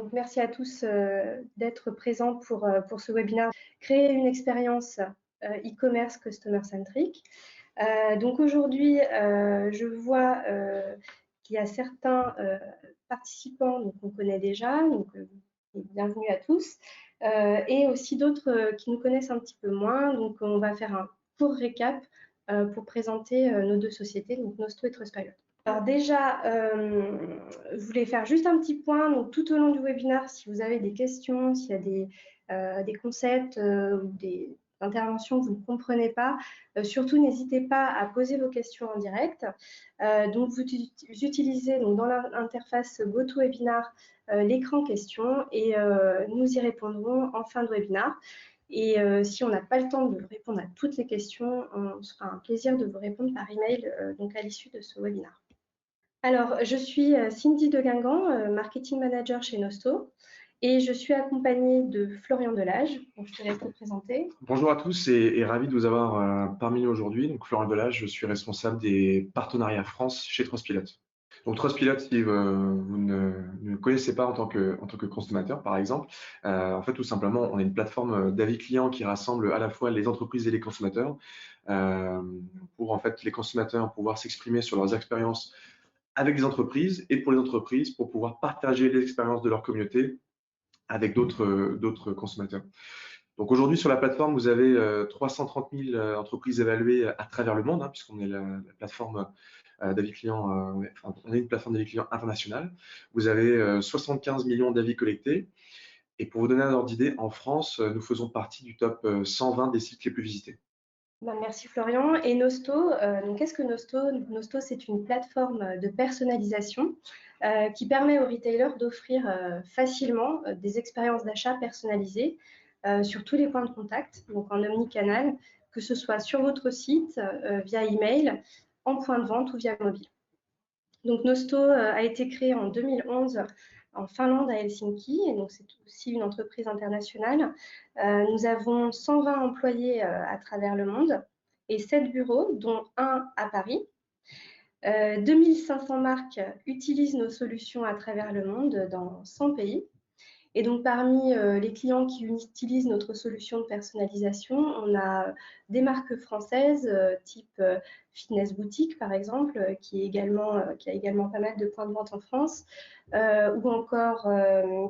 Donc, merci à tous d'être présents pour ce webinaire. Créer une expérience e-commerce customer centric. Donc aujourd'hui, je vois qu'il y a certains participants qu'on connaît déjà, donc bienvenue à tous, et aussi d'autres qui nous connaissent un petit peu moins. Donc on va faire un court récap pour présenter nos deux sociétés, donc Nosto et Trustpilot. Alors déjà, je voulais faire juste un petit point. Donc tout au long du webinaire, si vous avez des questions, s'il y a des concepts ou des interventions que vous ne comprenez pas, surtout n'hésitez pas à poser vos questions en direct. Donc vous utilisez donc, dans l'interface GoToWebinar l'écran questions et nous y répondrons en fin de webinaire. Et si on n'a pas le temps de répondre à toutes les questions, on se fera un plaisir de vous répondre par email donc à l'issue de ce webinaire. Alors, je suis Cindy de Guingamp, marketing manager chez Nosto, et je suis accompagnée de Florian Delage. Donc, je te laisse te présenter. Bonjour à tous et ravi de vous avoir parmi nous aujourd'hui. Donc, Florian Delage, je suis responsable des partenariats France chez Trustpilot. Donc, Trustpilot, si vous ne connaissez pas en tant que consommateur, par exemple, en fait, tout simplement, on est une plateforme d'avis clients qui rassemble à la fois les entreprises et les consommateurs pour, en fait, les consommateurs pouvoir s'exprimer sur leurs expériences avec les entreprises et pour les entreprises pour pouvoir partager les expériences de leur communauté avec d'autres consommateurs. Donc aujourd'hui sur la plateforme, vous avez 330 000 entreprises évaluées à travers le monde, puisqu'on est la plateforme d'avis clients, on est une plateforme d'avis clients internationale. Vous avez 75 millions d'avis collectés. Et pour vous donner un ordre d'idée, en France, nous faisons partie du top 120 des sites les plus visités. Merci Florian. Et Nosto, qu'est-ce que Nosto? Nosto, c'est une plateforme de personnalisation qui permet aux retailers d'offrir facilement des expériences d'achat personnalisées sur tous les points de contact, donc en omnicanal, que ce soit sur votre site, via email, en point de vente ou via mobile. Donc Nosto a été créé en 2011 en Finlande, à Helsinki, et donc c'est aussi une entreprise internationale. Nous avons 120 employés à travers le monde et 7 bureaux, dont un à Paris. 2500 marques utilisent nos solutions à travers le monde dans 100 pays. Et donc, parmi les clients qui utilisent notre solution de personnalisation, on a des marques françaises, type Fitness Boutique, par exemple, qui a également pas mal de points de vente en France, ou encore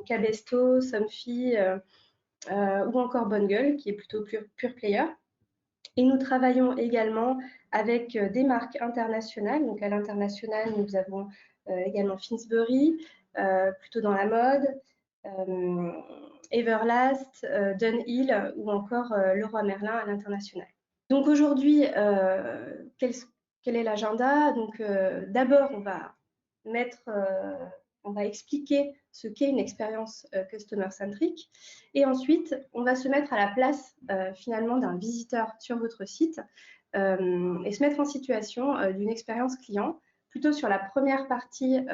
Cabesto, Somfy, ou encore Bonne Gueule, qui est plutôt pure player. Et nous travaillons également avec des marques internationales. Donc, à l'international, nous avons également Finsbury, plutôt dans la mode, Everlast, Dunhill ou encore Leroy Merlin à l'international. Donc aujourd'hui, quel est l'agenda? Donc d'abord, on va expliquer ce qu'est une expérience customer centric et ensuite, on va se mettre à la place finalement d'un visiteur sur votre site et se mettre en situation d'une expérience client plutôt sur la première partie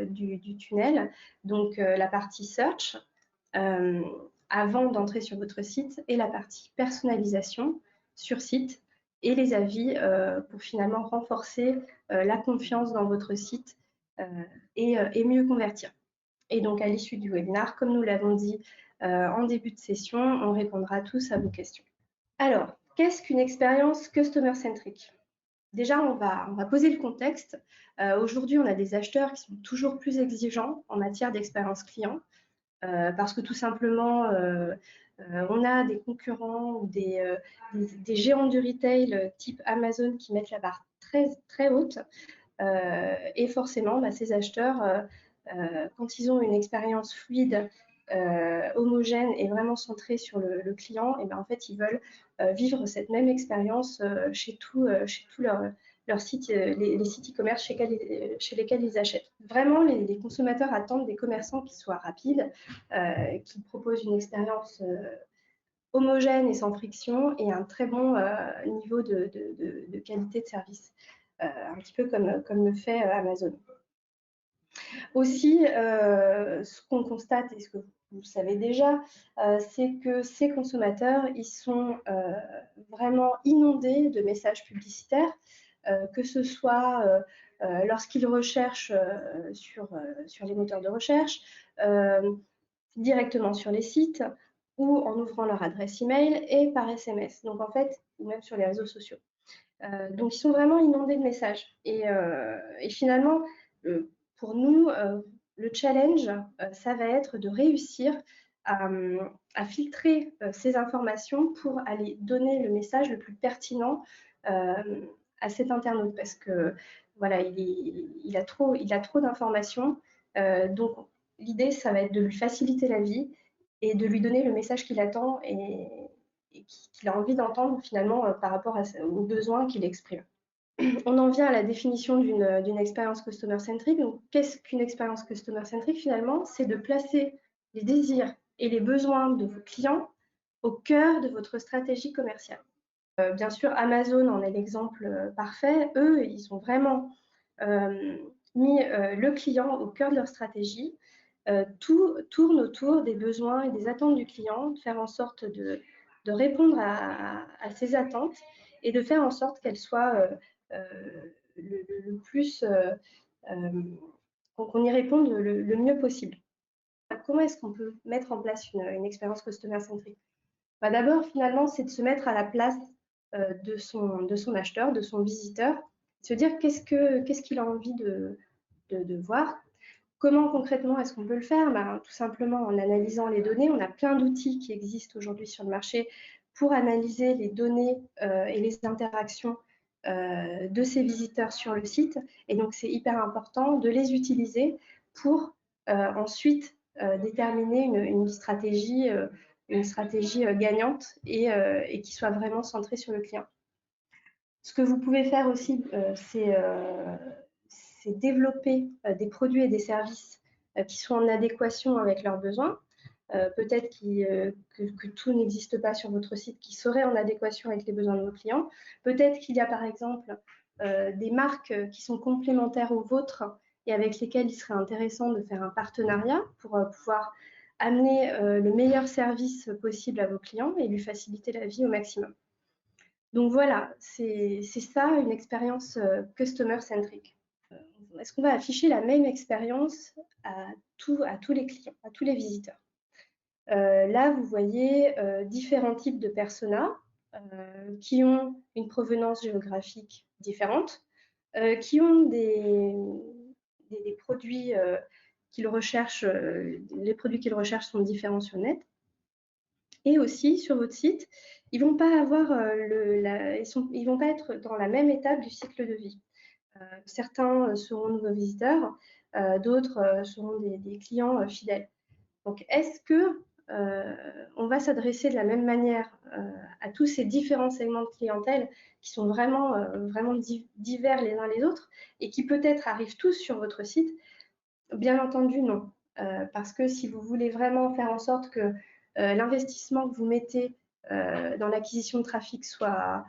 du tunnel, donc la partie search, avant d'entrer sur votre site, et la partie personnalisation sur site et les avis pour finalement renforcer la confiance dans votre site et mieux convertir. Et donc à l'issue du webinaire, comme nous l'avons dit en début de session, on répondra tous à vos questions. Alors, qu'est-ce qu'une expérience customer centric? Déjà, on va poser le contexte. Aujourd'hui, on a des acheteurs qui sont toujours plus exigeants en matière d'expérience client parce que tout simplement, on a des concurrents ou des géants du retail type Amazon qui mettent la barre très, très haute. Et forcément, ces acheteurs, quand ils ont une expérience fluide, homogène et vraiment centrée sur le client, et en fait, ils veulent vivre cette même expérience chez tous leurs sites, les sites e-commerce chez lesquels ils achètent. Vraiment, les consommateurs attendent des commerçants qui soient rapides, qui proposent une expérience homogène et sans friction et un très bon niveau de qualité de service, un petit peu comme le fait Amazon. Aussi, ce qu'on constate et ce que vous savez déjà, c'est que ces consommateurs, ils sont vraiment inondés de messages publicitaires, que ce soit lorsqu'ils recherchent sur les moteurs de recherche, directement sur les sites ou en ouvrant leur adresse email et par SMS. Donc en fait, ou même sur les réseaux sociaux. Donc ils sont vraiment inondés de messages. Et finalement, pour nous, le challenge, ça va être de réussir à filtrer ces informations pour aller donner le message le plus pertinent à cet internaute, parce que voilà, il a trop d'informations. Donc l'idée, ça va être de lui faciliter la vie et de lui donner le message qu'il attend et qu'il a envie d'entendre finalement par rapport aux besoins qu'il exprime. On en vient à la définition d'une expérience customer centric. Donc, qu'est-ce qu'une expérience customer centric finalement? C'est de placer les désirs et les besoins de vos clients au cœur de votre stratégie commerciale. Bien sûr, Amazon en est l'exemple parfait. Eux, ils ont vraiment mis le client au cœur de leur stratégie. Tout tourne autour des besoins et des attentes du client, de faire en sorte de répondre à ces attentes et de faire en sorte qu'elles soient le plus, qu'on y réponde le mieux possible. Comment est-ce qu'on peut mettre en place une expérience customer centric? D'abord, finalement, c'est de se mettre à la place de son acheteur, de son visiteur, se dire qu'est-ce qu'il a envie de voir. Comment concrètement est-ce qu'on peut le faire? Tout simplement en analysant les données. On a plein d'outils qui existent aujourd'hui sur le marché pour analyser les données et les interactions de ces visiteurs sur le site. Et donc, c'est hyper important de les utiliser pour ensuite déterminer une stratégie gagnante et qui soit vraiment centrée sur le client. Ce que vous pouvez faire aussi, c'est développer des produits et des services qui sont en adéquation avec leurs besoins. Peut-être que tout n'existe pas sur votre site qui serait en adéquation avec les besoins de vos clients. Peut-être qu'il y a par exemple des marques qui sont complémentaires aux vôtres et avec lesquelles il serait intéressant de faire un partenariat pour pouvoir amener le meilleur service possible à vos clients et lui faciliter la vie au maximum. Donc voilà, c'est ça une expérience customer centric. Est-ce qu'on va afficher la même expérience à tous les clients, à tous les visiteurs? Là, vous voyez différents types de personas qui ont une provenance géographique différente, qui ont des produits qu'ils recherchent, les produits qu'ils recherchent sont différents sur le net. Et aussi, sur votre site, ils vont pas avoir ils vont pas être dans la même étape du cycle de vie. Certains seront nouveaux visiteurs, d'autres seront des clients fidèles. Donc, est-ce que on va s'adresser de la même manière à tous ces différents segments de clientèle qui sont vraiment divers les uns les autres et qui peut-être arrivent tous sur votre site? Bien entendu, non. Parce que si vous voulez vraiment faire en sorte que l'investissement que vous mettez dans l'acquisition de trafic soit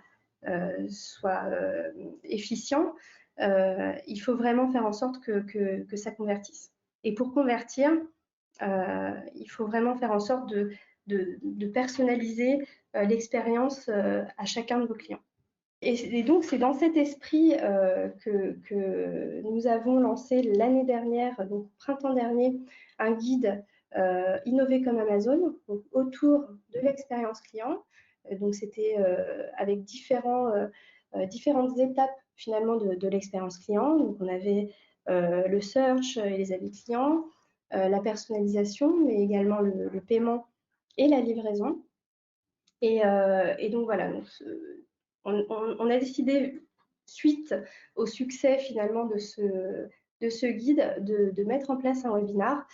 efficient, il faut vraiment faire en sorte que ça convertisse. Et pour convertir, il faut vraiment faire en sorte de personnaliser l'expérience à chacun de vos clients. Et donc, c'est dans cet esprit que nous avons lancé l'année dernière, donc au printemps dernier, un guide Innover comme Amazon, donc autour de l'expérience client. Donc, c'était avec différentes étapes finalement de l'expérience client. Donc, on avait le search et les avis clients, la personnalisation, mais également le paiement et la livraison. Et donc voilà, donc, on a décidé, suite au succès finalement de ce guide, de mettre en place un webinar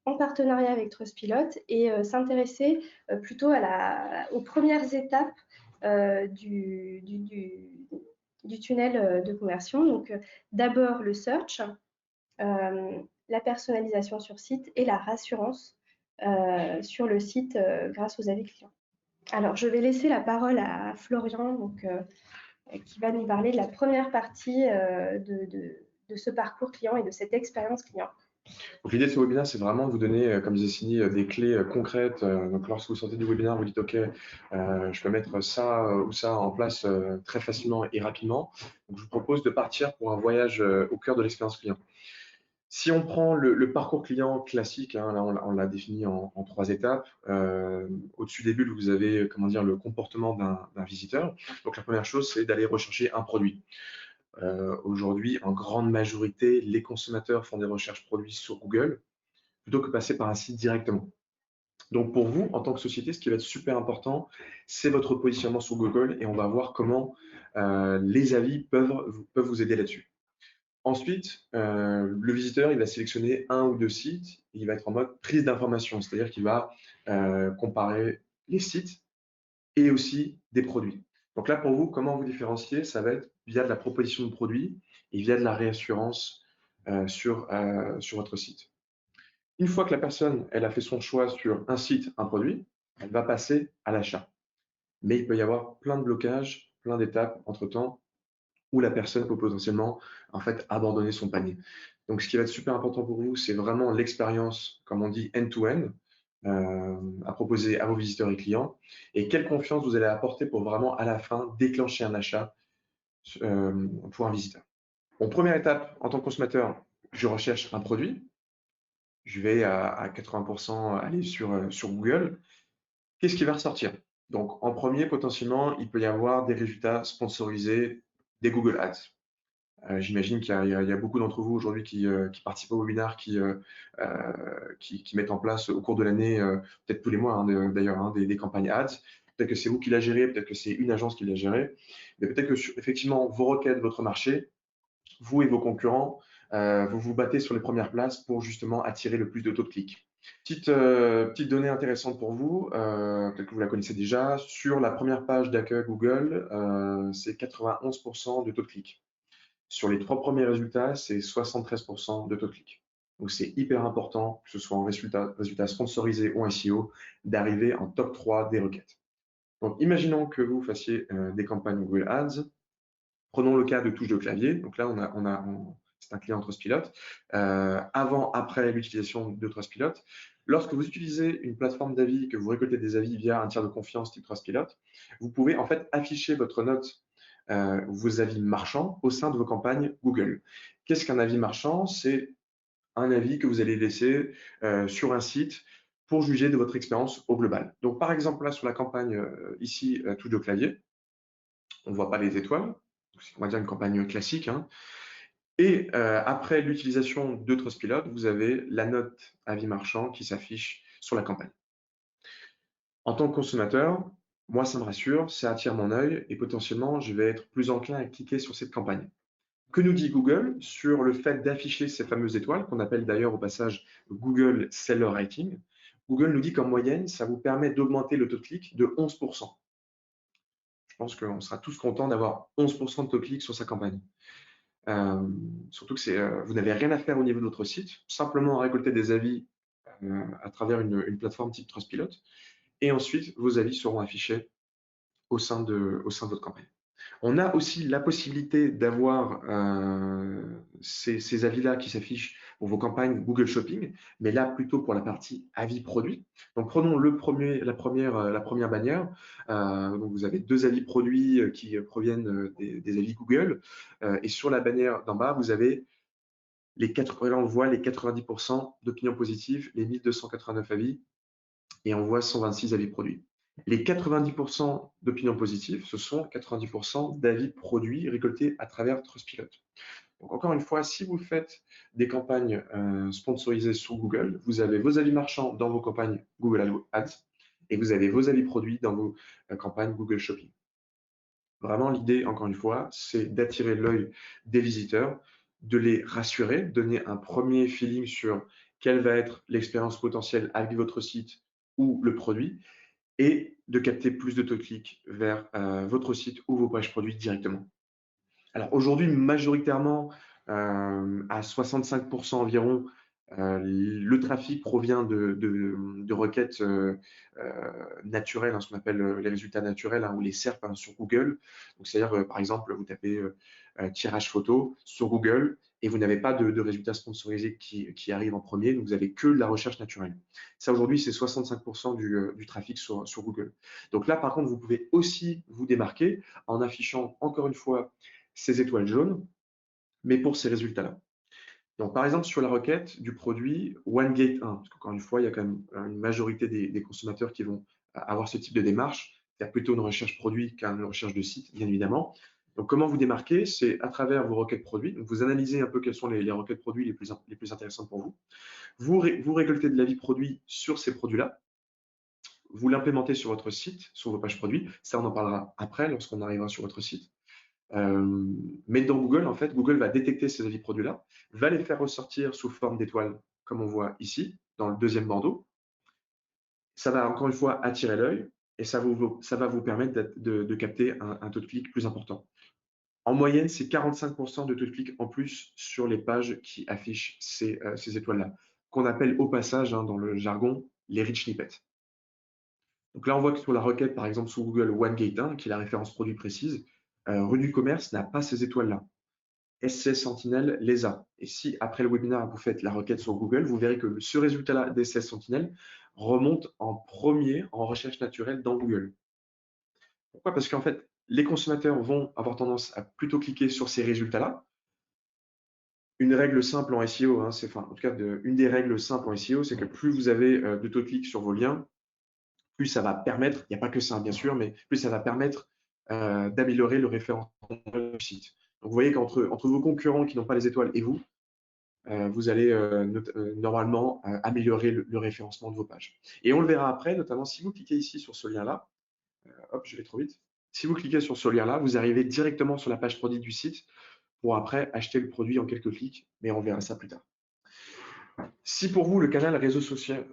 en partenariat avec Trustpilot et s'intéresser plutôt aux premières étapes du tunnel de conversion. Donc d'abord le search, la personnalisation sur site et la rassurance sur le site grâce aux avis clients. Alors, je vais laisser la parole à Florian, donc, qui va nous parler de la première partie de ce parcours client et de cette expérience client. Donc, l'idée de ce webinaire, c'est vraiment de vous donner, comme disait Cindy, des clés concrètes. Donc, lorsque vous sortez du webinaire, vous dites OK, je peux mettre ça ou ça en place très facilement et rapidement. Donc, je vous propose de partir pour un voyage au cœur de l'expérience client. Si on prend le parcours client classique, hein, là on l'a défini en 3 étapes. Au-dessus des bulles, vous avez comment dire, le comportement d'un visiteur. Donc la première chose, c'est d'aller rechercher un produit. Aujourd'hui, en grande majorité, les consommateurs font des recherches produits sur Google plutôt que passer par un site directement. Donc pour vous, en tant que société, ce qui va être super important, c'est votre positionnement sur Google et on va voir comment les avis peuvent vous aider là-dessus. Ensuite, le visiteur, il va sélectionner un ou deux sites, et il va être en mode prise d'information, c'est-à-dire qu'il va comparer les sites et aussi des produits. Donc là, pour vous, comment vous différencier? Ça va être via de la proposition de produit et via de la réassurance sur votre site. Une fois que la personne, elle a fait son choix sur un site, un produit, elle va passer à l'achat. Mais il peut y avoir plein de blocages, plein d'étapes entre-temps où la personne peut potentiellement en fait abandonner son panier. Donc ce qui va être super important pour vous, c'est vraiment l'expérience, comme on dit, end-to-end, à proposer à vos visiteurs et clients, et quelle confiance vous allez apporter pour vraiment à la fin déclencher un achat pour un visiteur. Bon, première étape, en tant que consommateur, je recherche un produit, je vais à 80% aller sur Google. Qu'est-ce qui va ressortir? Donc en premier, potentiellement, il peut y avoir des résultats sponsorisés des Google Ads. J'imagine qu'il y a beaucoup d'entre vous aujourd'hui qui participent au webinaire, qui mettent en place au cours de l'année, peut-être tous les mois hein, d'ailleurs, hein, des campagnes ads. Peut-être que c'est vous qui la gérez, peut-être que c'est une agence qui la gérée, mais peut-être que effectivement vos requêtes, votre marché, vous et vos concurrents, vous vous battez sur les premières places pour justement attirer le plus de taux de clic. Petite donnée intéressante pour vous, peut-être que vous la connaissez déjà, sur la première page d'accueil Google, c'est 91% de taux de clic. Sur les 3 premiers résultats, c'est 73% de taux de clic. Donc c'est hyper important, que ce soit en résultats sponsorisés ou en SEO, d'arriver en top 3 des requêtes. Donc imaginons que vous fassiez des campagnes Google Ads. Prenons le cas de touche de clavier. Donc là, c'est un client Trustpilot. Avant, après l'utilisation de Trustpilot, lorsque vous utilisez une plateforme d'avis, que vous récoltez des avis via un tiers de confiance type Trustpilot, vous pouvez en fait afficher votre note, vos avis marchands au sein de vos campagnes Google. Qu'est-ce qu'un avis marchand? C'est un avis que vous allez laisser sur un site pour juger de votre expérience au global. Donc par exemple, là sur la campagne ici, touche de clavier, on ne voit pas les étoiles, on va dire une campagne classique, hein. Et après l'utilisation de Trustpilot, vous avez la note avis marchand qui s'affiche sur la campagne. En tant que consommateur, moi ça me rassure, ça attire mon œil et potentiellement je vais être plus enclin à cliquer sur cette campagne. Que nous dit Google sur le fait d'afficher ces fameuses étoiles, qu'on appelle d'ailleurs au passage Google Seller Rating? Google nous dit qu'en moyenne, ça vous permet d'augmenter le taux de clic de 11%. Je pense qu'on sera tous contents d'avoir 11% de taux de clic sur sa campagne. Surtout que vous n'avez rien à faire au niveau de votre site, simplement récolter des avis à travers une plateforme type Trustpilot, et ensuite vos avis seront affichés au sein de votre campagne. On a aussi la possibilité d'avoir ces avis-là qui s'affichent pour vos campagnes Google Shopping, mais là plutôt pour la partie avis produits. Donc prenons la première bannière. Donc vous avez 2 avis produits qui proviennent des avis Google. Et sur la bannière d'en bas, vous avez on voit les 90% d'opinions positives, les 1289 avis, et on voit 126 avis produits. Les 90% d'opinions positives, ce sont 90% d'avis produits récoltés à travers Trustpilot. Donc encore une fois, si vous faites des campagnes sponsorisées sur Google, vous avez vos avis marchands dans vos campagnes Google Ads et vous avez vos avis produits dans vos campagnes Google Shopping. Vraiment, l'idée, encore une fois, c'est d'attirer l'œil des visiteurs, de les rassurer, donner un premier feeling sur quelle va être l'expérience potentielle avec votre site ou le produit, et de capter plus de taux de clic vers votre site ou vos pages produits directement. Alors aujourd'hui, majoritairement, à 65% environ, le trafic provient de requêtes naturelles, hein, ce qu'on appelle les résultats naturels, hein, ou les SERP hein, sur Google. Donc c'est-à-dire, par exemple, vous tapez tirage photo sur Google et vous n'avez pas de résultats sponsorisés qui arrivent en premier, donc vous n'avez que de la recherche naturelle. Ça aujourd'hui, c'est 65% du trafic sur Google. Donc là, par contre, vous pouvez aussi vous démarquer en affichant encore une fois ces étoiles jaunes, mais pour ces résultats-là. Donc, par exemple, sur la requête du produit OneGate 1, parce qu'encore une fois, il y a quand même une majorité des consommateurs qui vont avoir ce type de démarche, faire plutôt une recherche produit qu'une recherche de site, bien évidemment. Donc, comment vous démarquez? C'est à travers vos requêtes produits. Donc, vous analysez un peu quelles sont les requêtes produits les plus intéressantes pour vous. Vous récoltez de l'avis produit sur ces produits-là. Vous l'implémentez sur votre site, sur vos pages produits. Ça, on en parlera après lorsqu'on arrivera sur votre site. Mais dans Google, en fait, Google va détecter ces avis produits-là, va les faire ressortir sous forme d'étoiles, comme on voit ici, dans le deuxième bandeau. Ça va encore une fois attirer l'œil et ça va vous permettre de capter un taux de clic plus important. En moyenne, c'est 45% de taux de clic en plus sur les pages qui affichent ces étoiles-là, qu'on appelle au passage, hein, dans le jargon, les rich snippets. Donc là, on voit que sur la requête, par exemple, sous Google OneGate 1, qui est la référence produit précise, Rue du Commerce n'a pas ces étoiles-là. SCS Sentinel les a. Et si après le webinaire, vous faites la requête sur Google, vous verrez que ce résultat-là d'SCS Sentinel remonte en premier en recherche naturelle dans Google. Pourquoi? Parce qu'en fait, les consommateurs vont avoir tendance à plutôt cliquer sur ces résultats-là. Une règle simple en SEO, hein, en tout cas, une des règles simples en SEO, c'est que plus vous avez de taux de clic sur vos liens, plus ça va permettre, il n'y a pas que ça bien sûr, mais plus ça va permettre d'améliorer le référencement du site. Donc vous voyez qu'entre vos concurrents qui n'ont pas les étoiles et vous, vous allez normalement améliorer le référencement de vos pages. Et on le verra après, notamment si vous cliquez ici sur ce lien-là, hop, je vais trop vite. Si vous cliquez sur ce lien-là, vous arrivez directement sur la page produit du site pour après acheter le produit en quelques clics, mais on verra ça plus tard. Si pour vous le canal réseaux sociaux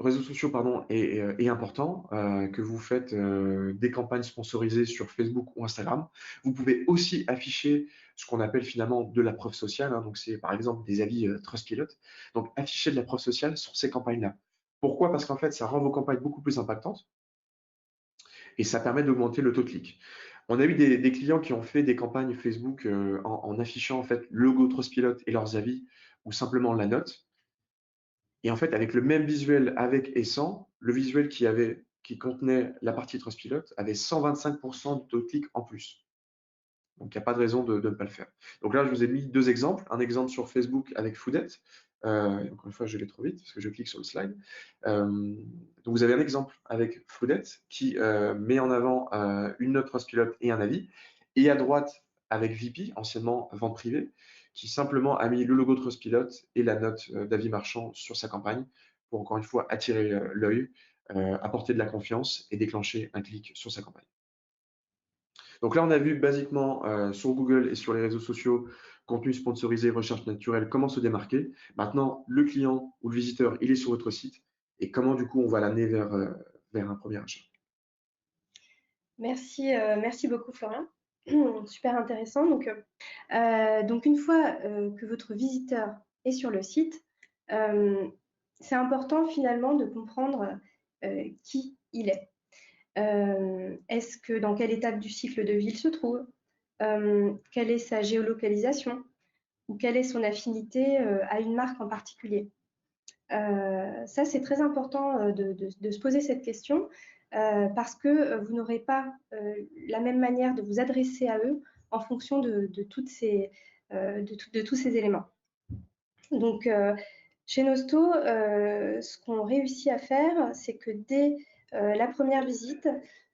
est important, que vous faites des campagnes sponsorisées sur Facebook ou Instagram, vous pouvez aussi afficher ce qu'on appelle finalement de la preuve sociale, hein, donc c'est par exemple des avis Trustpilot, donc afficher de la preuve sociale sur ces campagnes-là. Pourquoi? Parce qu'en fait, ça rend vos campagnes beaucoup plus impactantes et ça permet d'augmenter le taux de clic. On a eu des clients qui ont fait des campagnes Facebook en affichant en fait le logo Trustpilot et leurs avis ou simplement la note. Et en fait, avec le même visuel avec et sans, le visuel qui contenait la partie Trustpilot avait 125% de taux de clic en plus. Donc, il n'y a pas de raison de ne pas le faire. Donc là, je vous ai mis deux exemples. Un exemple sur Facebook avec Foodette. Encore une fois, je vais trop vite parce que je clique sur le slide. Donc, vous avez un exemple avec Foodette qui met en avant une note Trustpilot et un avis. Et à droite, avec VP, anciennement vente privée, qui simplement a mis le logo Trustpilot et la note d'avis marchand sur sa campagne pour encore une fois attirer l'œil, apporter de la confiance et déclencher un clic sur sa campagne. Donc là, on a vu basiquement sur Google et sur les réseaux sociaux, contenu sponsorisé, recherche naturelle, comment se démarquer. Maintenant, le client ou le visiteur, il est sur votre site et comment du coup on va l'amener vers un premier achat. Merci beaucoup Florian. Super intéressant. Donc une fois que votre visiteur est sur le site, c'est important finalement de comprendre qui il est. Dans quelle étape du cycle de vie il se trouve, quelle est sa géolocalisation ou quelle est son affinité à une marque en particulier. Ça, c'est très important de se poser cette question parce que vous n'aurez pas la même manière de vous adresser à eux en fonction de tous ces éléments. Donc, chez Nosto, ce qu'on réussit à faire, c'est que dès la première visite,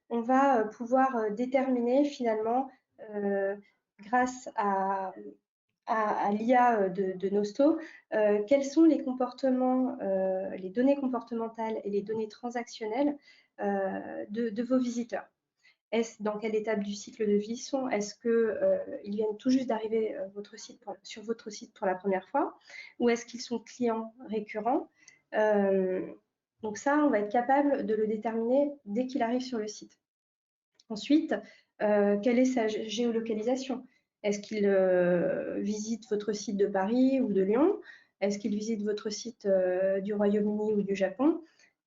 on va pouvoir déterminer finalement, grâce à l'IA de Nosto, quels sont les comportements, les données comportementales et les données transactionnelles de vos visiteurs. Dans quelle étape du cycle de vie ils sont? Est-ce qu'ils viennent tout juste d'arriver sur votre site pour la première fois? Ou est-ce qu'ils sont clients récurrents? Donc ça, on va être capable de le déterminer dès qu'il arrive sur le site. Ensuite, quelle est sa géolocalisation? Est-ce qu'il visite votre site de Paris ou de Lyon? Est-ce qu'il visite votre site du Royaume-Uni ou du Japon?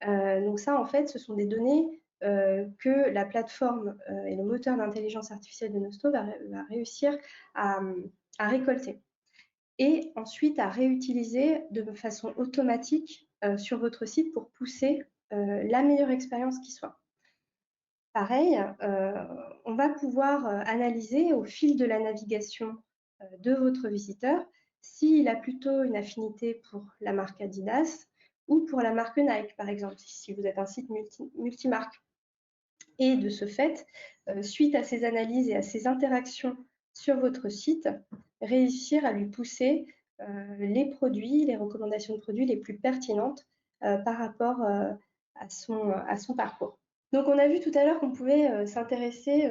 Donc ça, en fait, ce sont des données que la plateforme et le moteur d'intelligence artificielle de Nosto va réussir à récolter. Et ensuite à réutiliser de façon automatique sur votre site pour pousser la meilleure expérience qui soit. Pareil, on va pouvoir analyser au fil de la navigation de votre visiteur s'il a plutôt une affinité pour la marque Adidas ou pour la marque Nike, par exemple, si vous êtes un site multimarque. Et de ce fait, suite à ces analyses et à ces interactions sur votre site, réussir à lui pousser les produits, les recommandations de produits les plus pertinentes par rapport à son parcours. Donc, on a vu tout à l'heure qu'on pouvait s'intéresser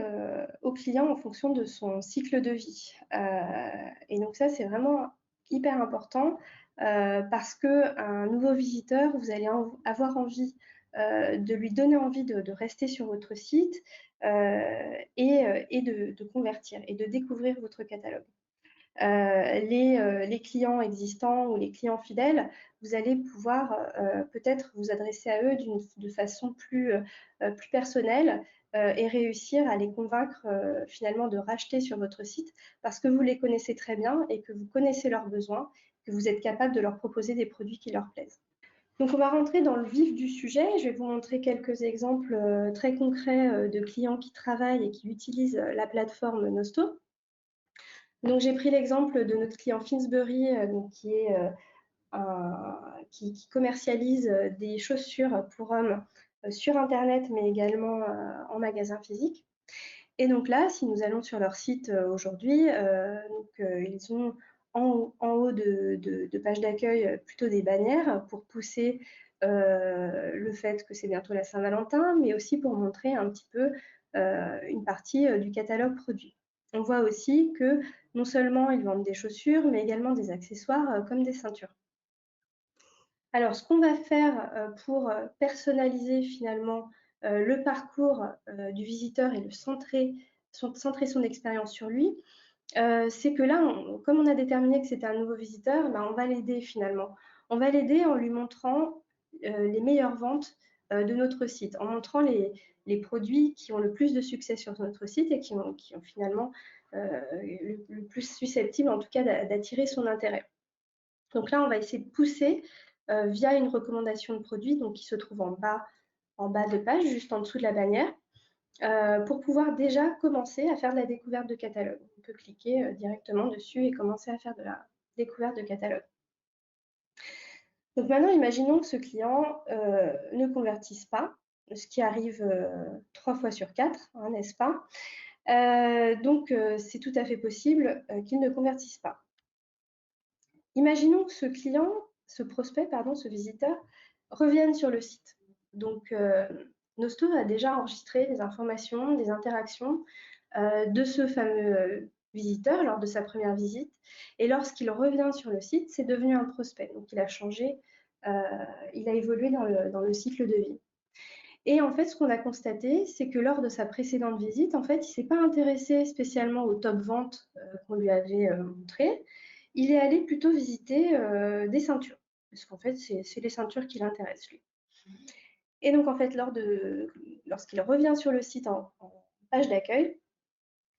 au client en fonction de son cycle de vie. Et donc ça, c'est vraiment hyper important parce qu'un nouveau visiteur, vous allez avoir envie de lui donner envie de rester sur votre site et de convertir et de découvrir votre catalogue. Les clients existants ou les clients fidèles, vous allez pouvoir peut-être vous adresser à eux de façon plus personnelle et réussir à les convaincre finalement de racheter sur votre site parce que vous les connaissez très bien et que vous connaissez leurs besoins, que vous êtes capable de leur proposer des produits qui leur plaisent. Donc, on va rentrer dans le vif du sujet. Je vais vous montrer quelques exemples très concrets de clients qui travaillent et qui utilisent la plateforme Nosto. Donc, j'ai pris l'exemple de notre client Finsbury, qui commercialise des chaussures pour hommes sur Internet, mais également en magasin physique. Et donc là, si nous allons sur leur site aujourd'hui, ils ont en haut de page d'accueil plutôt des bannières pour pousser le fait que c'est bientôt la Saint-Valentin, mais aussi pour montrer un petit peu une partie du catalogue produit. On voit aussi que non seulement ils vendent des chaussures, mais également des accessoires comme des ceintures. Alors, ce qu'on va faire pour personnaliser finalement le parcours du visiteur et centrer son expérience sur lui, c'est que là, comme on a déterminé que c'était un nouveau visiteur, ben, on va l'aider finalement. On va l'aider en lui montrant les meilleures ventes de notre site, en montrant les produits qui ont le plus de succès sur notre site et qui ont finalement le plus susceptible en tout cas d'attirer son intérêt. Donc là, on va essayer de pousser via une recommandation de produit donc, qui se trouve en bas de page, juste en dessous de la bannière, pour pouvoir déjà commencer à faire de la découverte de catalogue. On peut cliquer directement dessus et commencer à faire de la découverte de catalogue. Donc maintenant, imaginons que ce client ne convertisse pas, ce qui arrive 3 fois sur 4, hein, n'est-ce pas? Donc, c'est tout à fait possible qu'il ne convertisse pas. Imaginons que ce prospect, ce visiteur, revienne sur le site. Donc, Nosto a déjà enregistré des informations, des interactions de ce fameux visiteur lors de sa première visite. Et lorsqu'il revient sur le site, c'est devenu un prospect. Donc, il a changé, il a évolué dans le cycle de vie. Et en fait, ce qu'on a constaté, c'est que lors de sa précédente visite, en fait, il ne s'est pas intéressé spécialement aux top ventes qu'on lui avait montrées. Il est allé plutôt visiter des ceintures, parce qu'en fait, c'est les ceintures qui l'intéressent, lui. Et donc, en fait, lorsqu'il revient sur le site en page d'accueil,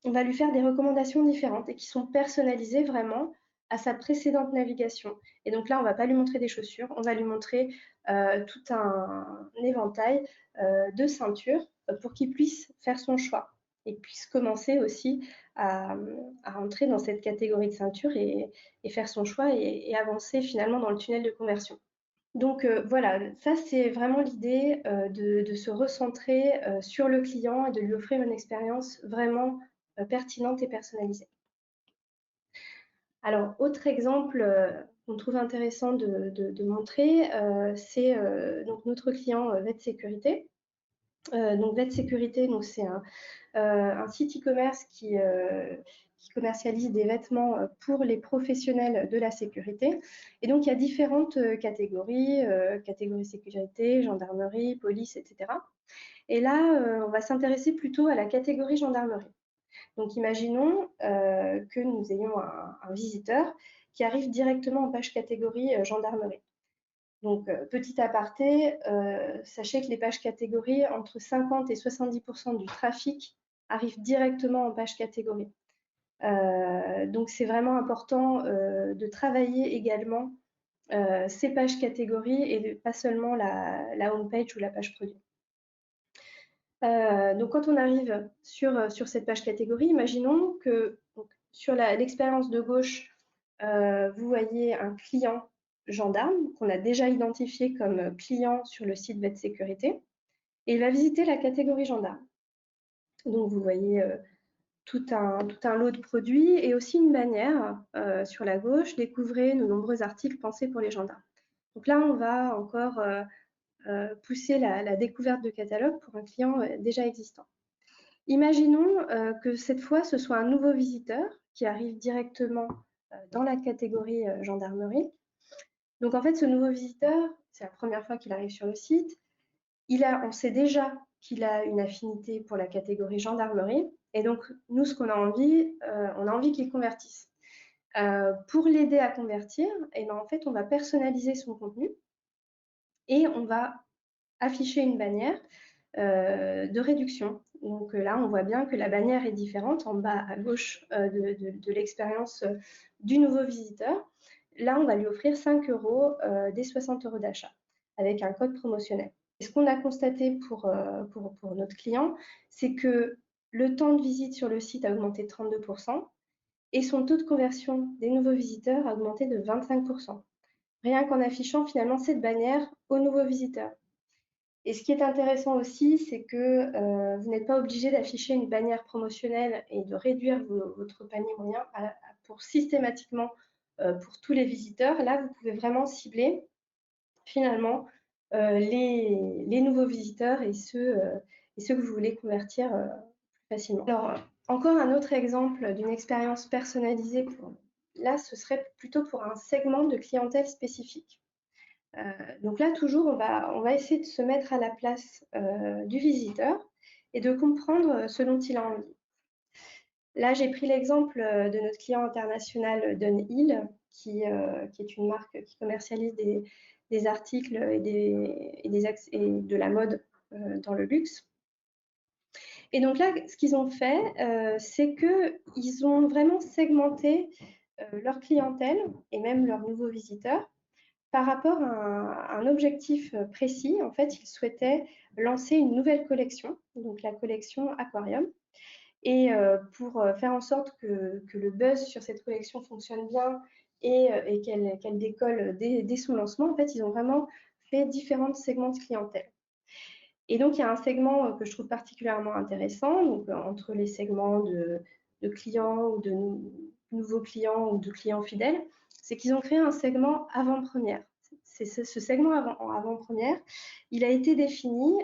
on va lui faire des recommandations différentes et qui sont personnalisées vraiment à sa précédente navigation. Et donc là, on ne va pas lui montrer des chaussures, on va lui montrer tout un éventail de ceintures pour qu'il puisse faire son choix et puisse commencer aussi à entrer dans cette catégorie de ceintures et faire son choix et avancer finalement dans le tunnel de conversion. Donc voilà, ça c'est vraiment l'idée de se recentrer sur le client et de lui offrir une expérience vraiment pertinente et personnalisée. Alors, autre exemple qu'on trouve intéressant de montrer, c'est donc notre client VetSécurité. Donc VetSécurité, c'est un site e-commerce qui commercialise des vêtements pour les professionnels de la sécurité. Et donc, il y a différentes catégories, catégorie sécurité, gendarmerie, police, etc. Et là, on va s'intéresser plutôt à la catégorie gendarmerie. Donc, imaginons que nous ayons un visiteur qui arrive directement en page catégorie gendarmerie. Donc, petit aparté, sachez que les pages catégories, entre 50 et 70% du trafic arrive directement en page catégorie. Donc, c'est vraiment important de travailler également ces pages catégories et pas seulement la home page ou la page produit. Donc, quand on arrive sur cette page catégorie, imaginons que donc, sur l'expérience de gauche, vous voyez un client gendarme qu'on a déjà identifié comme client sur le site Vet Sécurité et il va visiter la catégorie gendarme. Donc vous voyez tout un lot de produits et aussi une bannière sur la gauche, découvrez nos nombreux articles pensés pour les gendarmes. Donc là, on va encore pousser la découverte de catalogue pour un client déjà existant. Imaginons que cette fois, ce soit un nouveau visiteur qui arrive directement dans la catégorie gendarmerie. Donc en fait, ce nouveau visiteur, c'est la première fois qu'il arrive sur le site. On sait déjà qu'il a une affinité pour la catégorie gendarmerie. Et donc, nous, ce qu'on a envie, on a envie qu'il convertisse. Pour l'aider à convertir, et ben, en fait, on va personnaliser son contenu et on va afficher une bannière de réduction. Donc là, on voit bien que la bannière est différente en bas à gauche de l'expérience du nouveau visiteur. Là, on va lui offrir 5 euros des 60 euros d'achat avec un code promotionnel. Et ce qu'on a constaté pour notre client, c'est que le temps de visite sur le site a augmenté de 32% et son taux de conversion des nouveaux visiteurs a augmenté de 25%. Rien qu'en affichant finalement cette bannière aux nouveaux visiteurs. Et ce qui est intéressant aussi, c'est que vous n'êtes pas obligé d'afficher une bannière promotionnelle et de réduire votre panier moyen pour systématiquement pour tous les visiteurs. Là, vous pouvez vraiment cibler finalement les nouveaux visiteurs et ceux que vous voulez convertir plus facilement. Alors, encore un autre exemple d'une expérience personnalisée. Là, ce serait plutôt pour un segment de clientèle spécifique. Donc là, toujours, on va essayer de se mettre à la place du visiteur et de comprendre ce dont il a envie. Là, j'ai pris l'exemple de notre client international Dunhill, qui est une marque qui commercialise des articles et de la mode dans le luxe. Et donc là, ce qu'ils ont fait, c'est qu'ils ont vraiment segmenté leur clientèle et même leurs nouveaux visiteurs par rapport à un objectif précis. En fait, ils souhaitaient lancer une nouvelle collection, donc la collection Aquarium. Et pour faire en sorte que le buzz sur cette collection fonctionne bien et qu'elle décolle dès son lancement, en fait, ils ont vraiment fait différents segments de clientèle. Et donc, il y a un segment que je trouve particulièrement intéressant, donc entre les segments de clients ou de nouveaux clients ou de clients fidèles, c'est qu'ils ont créé un segment avant-première. Ce segment avant-première, il a été défini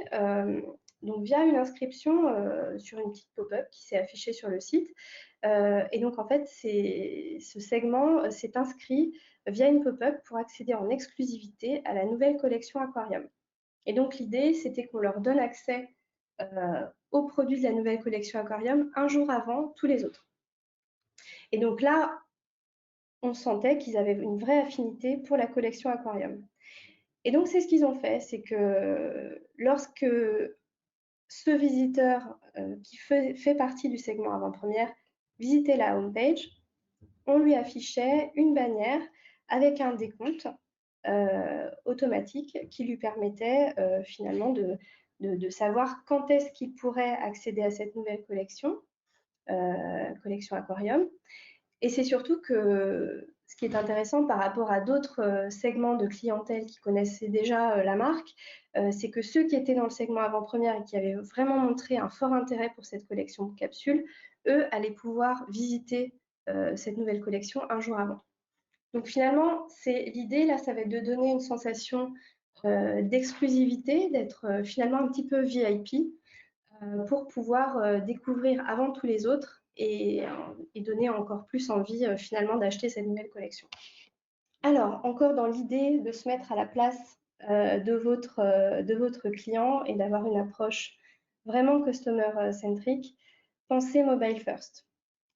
donc via une inscription sur une petite pop-up qui s'est affichée sur le site. Et donc, en fait, ce segment s'est inscrit via une pop-up pour accéder en exclusivité à la nouvelle collection Aquarium. Et donc, l'idée, c'était qu'on leur donne accès aux produits de la nouvelle collection Aquarium un jour avant tous les autres. Et donc là, on sentait qu'ils avaient une vraie affinité pour la collection Aquarium. Et donc, c'est ce qu'ils ont fait, c'est que lorsque ce visiteur qui fait partie du segment avant-première visitait la homepage, on lui affichait une bannière avec un décompte automatique qui lui permettait finalement de savoir quand est-ce qu'il pourrait accéder à cette nouvelle collection, collection Aquarium. Et c'est surtout que ce qui est intéressant par rapport à d'autres segments de clientèle qui connaissaient déjà la marque, c'est que ceux qui étaient dans le segment avant-première et qui avaient vraiment montré un fort intérêt pour cette collection de capsules, eux allaient pouvoir visiter cette nouvelle collection un jour avant. Donc finalement, l'idée là, ça va être de donner une sensation d'exclusivité, d'être finalement un petit peu VIP pour pouvoir découvrir avant tous les autres et donner encore plus envie finalement d'acheter cette nouvelle collection. Alors, encore dans l'idée de se mettre à la place de votre client et d'avoir une approche vraiment customer-centric, pensez mobile first.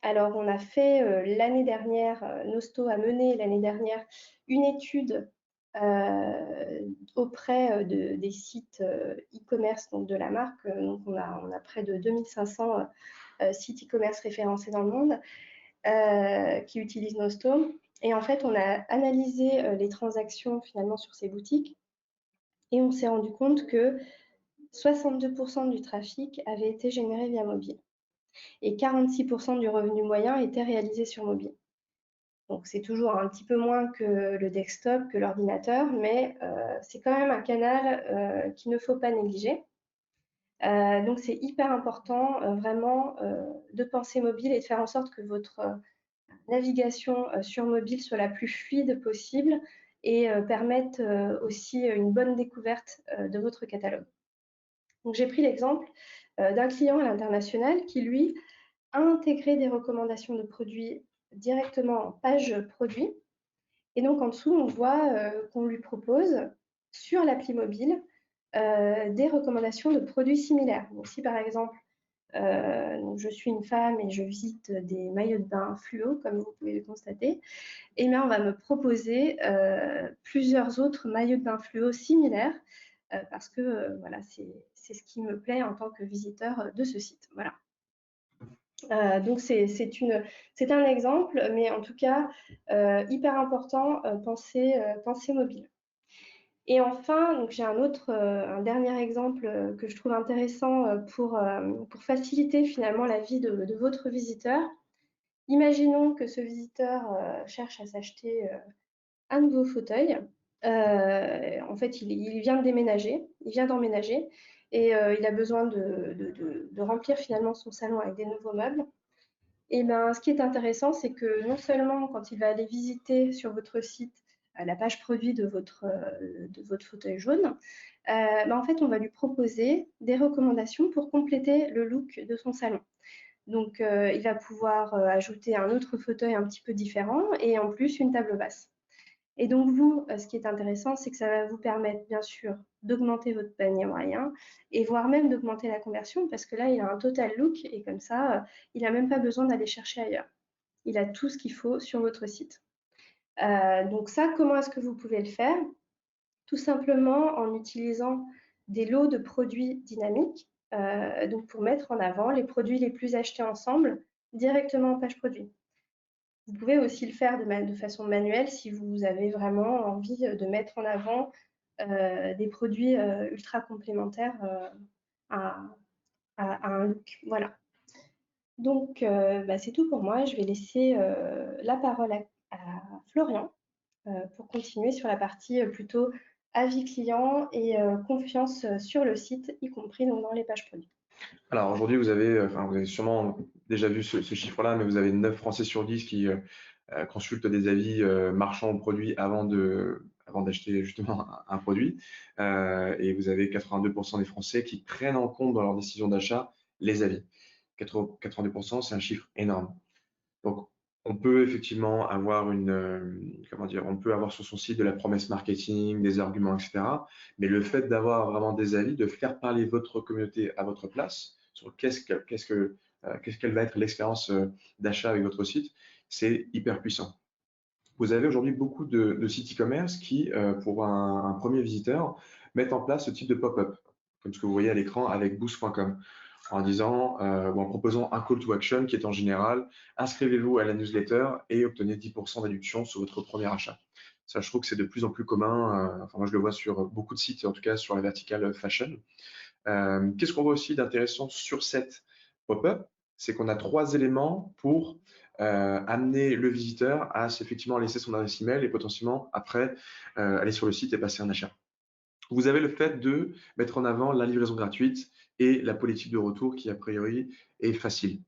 Alors, on a fait l'année dernière, Nosto a mené l'année dernière une étude auprès des sites e-commerce donc de la marque. Donc, on a près de 2500 sites e-commerce référencés dans le monde qui utilisent Nosto. Et en fait, on a analysé les transactions finalement sur ces boutiques et on s'est rendu compte que 62% du trafic avait été généré via mobile et 46% du revenu moyen était réalisé sur mobile. Donc, c'est toujours un petit peu moins que le desktop, que l'ordinateur, mais c'est quand même un canal qu'il ne faut pas négliger. Donc, c'est hyper important vraiment de penser mobile et de faire en sorte que votre navigation sur mobile soit la plus fluide possible et permette aussi une bonne découverte de votre catalogue. Donc, j'ai pris l'exemple d'un client à l'international qui, lui, a intégré des recommandations de produits directement en page produit. Et donc, en dessous, on voit qu'on lui propose sur l'appli mobile des recommandations de produits similaires. Donc, si par exemple, donc je suis une femme et je visite des maillots de bain fluo, comme vous pouvez le constater, et bien on va me proposer plusieurs autres maillots de bain fluo similaires parce que voilà, c'est ce qui me plaît en tant que visiteur de ce site. Voilà. Donc c'est un exemple, mais en tout cas hyper important, penser mobile. Et enfin, j'ai un dernier exemple que je trouve intéressant pour faciliter finalement la vie de votre visiteur. Imaginons que ce visiteur cherche à s'acheter un nouveau fauteuil. En fait, il vient de déménager, il vient d'emménager et il a besoin de remplir finalement son salon avec des nouveaux meubles. Et ben, ce qui est intéressant, c'est que non seulement quand il va aller visiter sur votre site la page produit de votre fauteuil jaune, ben, en fait, on va lui proposer des recommandations pour compléter le look de son salon. Donc, il va pouvoir ajouter un autre fauteuil un petit peu différent et en plus une table basse. Et donc, vous, ce qui est intéressant, c'est que ça va vous permettre, bien sûr, d'augmenter votre panier moyen et voire même d'augmenter la conversion parce que là, il a un total look et comme ça, il n'a même pas besoin d'aller chercher ailleurs. Il a tout ce qu'il faut sur votre site. Donc ça, comment est-ce que vous pouvez le faire? Tout simplement en utilisant des lots de produits dynamiques, donc pour mettre en avant les produits les plus achetés ensemble directement en page produit. Vous pouvez aussi le faire de façon manuelle si vous avez vraiment envie de mettre en avant des produits ultra complémentaires à, un look. Voilà. Donc, bah, c'est tout pour moi. Je vais laisser la parole à Florian pour continuer sur la partie plutôt avis client et confiance sur le site, y compris donc, dans les pages produits. Alors aujourd'hui, vous avez sûrement déjà vu ce chiffre-là, mais vous avez 9 Français sur 10 qui consultent des avis marchands ou produits avant d'acheter justement un produit. Et vous avez 82% des Français qui prennent en compte dans leur décision d'achat les avis. 82%, c'est un chiffre énorme. Donc, on peut effectivement avoir comment dire, on peut avoir sur son site de la promesse marketing, des arguments, etc. Mais le fait d'avoir vraiment des avis, de faire parler votre communauté à votre place sur quelle va être l'expérience d'achat avec votre site, c'est hyper puissant. Vous avez aujourd'hui beaucoup de sites e-commerce qui, pour un premier visiteur, mettent en place ce type de pop-up, comme ce que vous voyez à l'écran avec boost.com en disant ou en proposant un call to action qui est en général inscrivez-vous à la newsletter et obtenez 10% de réduction sur votre premier achat. Ça, je trouve que c'est de plus en plus commun. Enfin, moi, je le vois sur beaucoup de sites, en tout cas sur la verticale fashion. Qu'est-ce qu'on voit aussi d'intéressant sur cette pop-up? C'est qu'on a 3 éléments pour amener le visiteur à effectivement laisser son adresse email et potentiellement après aller sur le site et passer un achat. Vous avez le fait de mettre en avant la livraison gratuite et la politique de retour qui, a priori, est facile.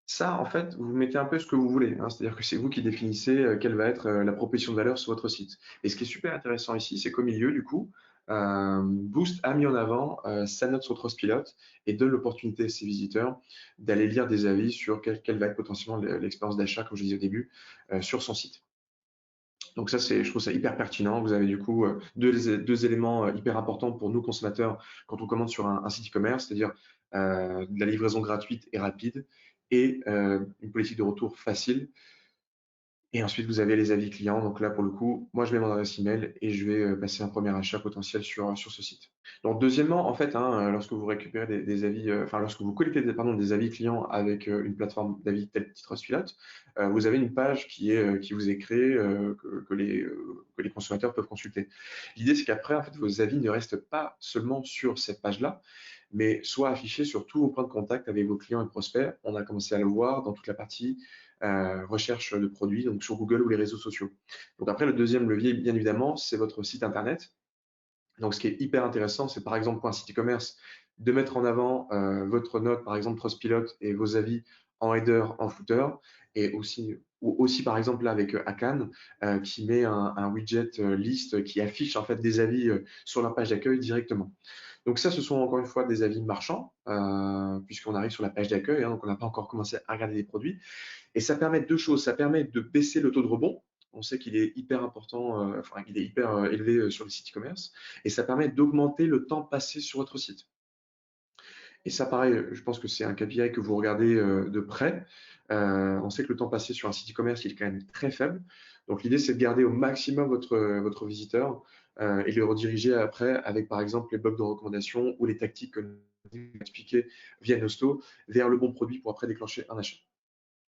Ça, en fait, vous mettez un peu ce que vous voulez, hein, c'est-à-dire que c'est vous qui définissez quelle va être la proposition de valeur sur votre site. Et ce qui est super intéressant ici, c'est qu'au milieu, du coup, Boost a mis en avant sa note sur Trustpilot et donne l'opportunité à ses visiteurs d'aller lire des avis sur quelle va être potentiellement l'expérience d'achat, comme je disais au début, sur son site. Donc ça, je trouve ça hyper pertinent. Vous avez du coup deux éléments hyper importants pour nous consommateurs quand on commande sur un site e-commerce, c'est-à-dire de la livraison gratuite et rapide et une politique de retour facile. Et ensuite, vous avez les avis clients. Donc là, pour le coup, moi, je mets mon adresse email et je vais passer un premier achat potentiel sur ce site. Donc, deuxièmement, en fait, hein, lorsque vous récupérez des avis, lorsque vous collectez des avis clients avec une plateforme d'avis telle Trustpilot, vous avez une page qui vous est créée que les consommateurs peuvent consulter. L'idée, c'est qu'après, en fait, vos avis ne restent pas seulement sur cette page-là, mais soient affichés sur tous vos points de contact avec vos clients et prospects. On a commencé à le voir dans toute la partie recherche de produits, donc sur Google ou les réseaux sociaux. Donc après, le deuxième levier, bien évidemment, c'est votre site internet. Donc ce qui est hyper intéressant, c'est par exemple pour un site e-commerce, de mettre en avant votre note, par exemple Trustpilot et vos avis en header, en footer, et aussi, ou aussi par exemple là avec Akan, qui met un widget liste qui affiche en fait des avis sur la page d'accueil directement. Donc ça, ce sont encore une fois des avis marchands, puisqu'on arrive sur la page d'accueil, hein, donc on n'a pas encore commencé à regarder les produits. Et ça permet deux choses. Ça permet de baisser le taux de rebond. On sait qu'il est hyper important, enfin, il est hyper élevé sur les sites e-commerce. Et ça permet d'augmenter le temps passé sur votre site. Et ça, pareil, je pense que c'est un KPI que vous regardez de près. On sait que le temps passé sur un site e-commerce, il est quand même très faible. Donc, l'idée, c'est de garder au maximum votre visiteur et le rediriger après avec, par exemple, les blocs de recommandation ou les tactiques que nous avons expliquées via Nosto vers le bon produit pour après déclencher un achat.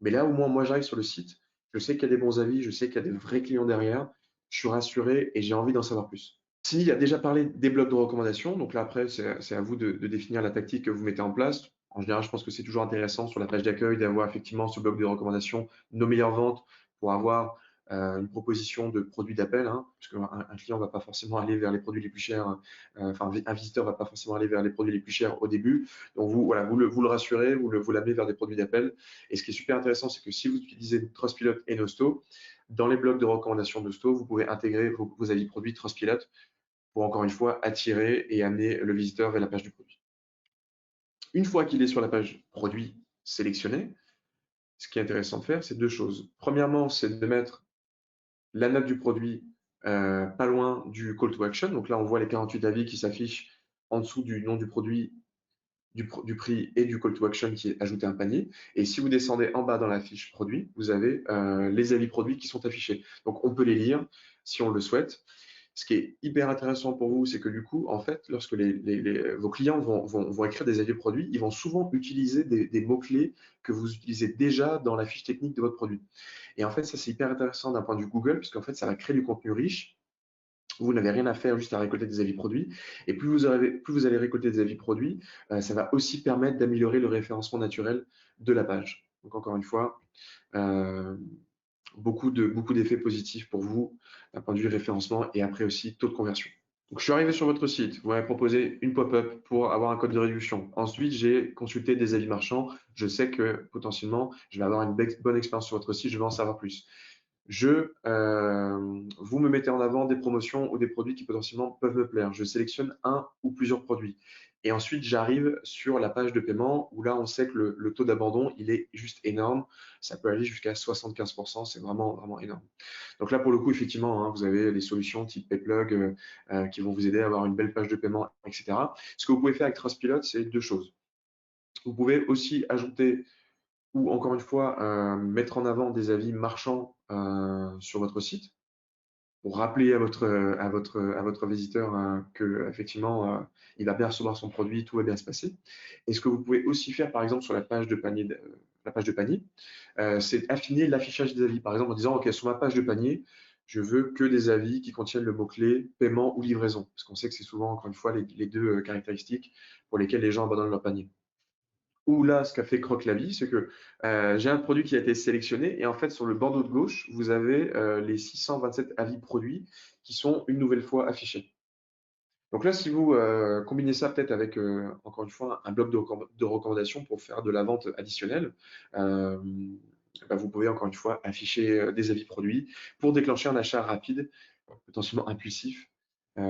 Mais là, au moins, moi, j'arrive sur le site, je sais qu'il y a des bons avis, je sais qu'il y a des vrais clients derrière, je suis rassuré et j'ai envie d'en savoir plus. S'il a déjà parlé des blocs de recommandation, donc là, après, c'est à vous de définir la tactique que vous mettez en place. En général, je pense que c'est toujours intéressant sur la page d'accueil d'avoir effectivement ce bloc de recommandation, nos meilleures ventes, pour avoir une proposition de produits d'appel, hein, parce qu'un client ne va pas forcément aller vers les produits les plus chers, enfin, un visiteur ne va pas forcément aller vers les produits les plus chers au début. Donc, vous, voilà, vous le rassurez, vous l'amenez vers des produits d'appel. Et ce qui est super intéressant, c'est que si vous utilisez Trustpilot et Nosto, dans les blocs de recommandation de Nosto, vous pouvez intégrer vos avis produits Trustpilot pour encore une fois attirer et amener le visiteur vers la page du produit. Une fois qu'il est sur la page produit sélectionné, ce qui est intéressant de faire, c'est deux choses. Premièrement, c'est de mettre la note du produit pas loin du call to action. Donc là, on voit les 48 avis qui s'affichent en dessous du nom du produit, du prix et du call to action qui est ajouter un panier. Et si vous descendez en bas dans la fiche produit, vous avez les avis produits qui sont affichés. Donc on peut les lire si on le souhaite. Ce qui est hyper intéressant pour vous, c'est que du coup, en fait, lorsque vos clients vont écrire des avis produits, ils vont souvent utiliser des mots-clés que vous utilisez déjà dans la fiche technique de votre produit. Et en fait, ça, c'est hyper intéressant d'un point de vue Google, puisqu'en fait, ça va créer du contenu riche. Vous n'avez rien à faire, juste à récolter des avis produits. Et plus vous allez récolter des avis produits, ça va aussi permettre d'améliorer le référencement naturel de la page. Donc, encore une fois, euh, beaucoup d'effets positifs pour vous d'un point de vue référencement et après aussi taux de conversion. Donc, je suis arrivé sur votre site, vous m'avez proposé une pop-up pour avoir un code de réduction. Ensuite, j'ai consulté des avis marchands. Je sais que potentiellement, je vais avoir une bonne expérience sur votre site, je vais en savoir plus. Vous me mettez en avant des promotions ou des produits qui potentiellement peuvent me plaire. Je sélectionne un ou plusieurs produits. Et ensuite, j'arrive sur la page de paiement où là, on sait que le taux d'abandon, il est juste énorme. Ça peut aller jusqu'à 75%, c'est vraiment, vraiment énorme. Donc là, pour le coup, effectivement, hein, vous avez des solutions type Payplug qui vont vous aider à avoir une belle page de paiement, etc. Ce que vous pouvez faire avec Trustpilot, c'est deux choses. Vous pouvez aussi ajouter ou encore une fois mettre en avant des avis marchands sur votre site pour rappeler à votre visiteur que effectivement il va bien recevoir son produit, tout va bien se passer. Et ce que vous pouvez aussi faire par exemple sur la page de panier, c'est affiner l'affichage des avis. Par exemple en disant ok, sur ma page de panier, je veux que des avis qui contiennent le mot-clé paiement ou livraison, parce qu'on sait que c'est souvent encore une fois les deux caractéristiques pour lesquelles les gens abandonnent leur panier. Ou là, ce qu'a fait Croque la vie, c'est que j'ai un produit qui a été sélectionné et en fait, sur le bandeau de gauche, vous avez les 627 avis produits qui sont une nouvelle fois affichés. Donc là, si vous combinez ça peut-être avec, encore une fois, un bloc de recommandations pour faire de la vente additionnelle, euh, bah, vous pouvez encore une fois afficher des avis produits pour déclencher un achat rapide, potentiellement impulsif, et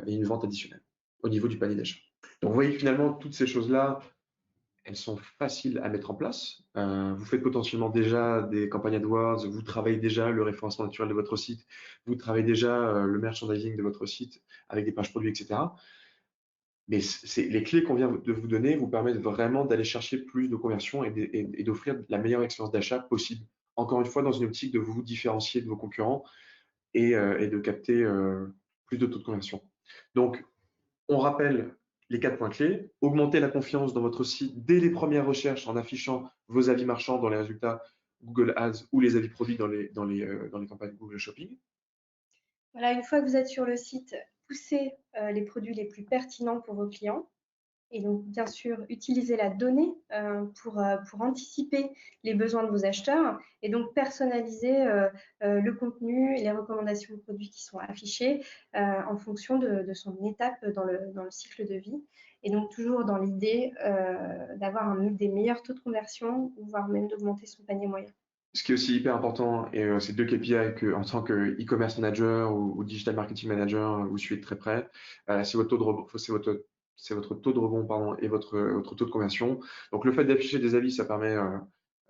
une vente additionnelle au niveau du panier d'achat. Donc vous voyez finalement toutes ces choses-là, elles sont faciles à mettre en place. Vous faites potentiellement déjà des campagnes AdWords, vous travaillez déjà le référencement naturel de votre site, vous travaillez déjà le merchandising de votre site avec des pages produits, etc. Mais les clés qu'on vient de vous donner vous permettent vraiment d'aller chercher plus de conversions et d'offrir la meilleure expérience d'achat possible. Encore une fois, dans une optique de vous différencier de vos concurrents et de capter plus de taux de conversion. Donc, on rappelle les 4 points clés. Augmenter la confiance dans votre site dès les premières recherches en affichant vos avis marchands dans les résultats Google Ads ou les avis produits dans les campagnes Google Shopping. Voilà, une fois que vous êtes sur le site, poussez les produits les plus pertinents pour vos clients. Et donc, bien sûr, utiliser la donnée pour anticiper les besoins de vos acheteurs et donc personnaliser le contenu et les recommandations de produits qui sont affichés en fonction de son étape dans le cycle de vie. Et donc, toujours dans l'idée d'avoir des meilleurs taux de conversion, voire même d'augmenter son panier moyen. Ce qui est aussi hyper important, et c'est deux KPI que, en tant que e-commerce manager ou digital marketing manager, vous suivez de très près, c'est votre taux de rebond, c'est votre taux de rebond pardon, et votre taux de conversion. Donc le fait d'afficher des avis, ça permet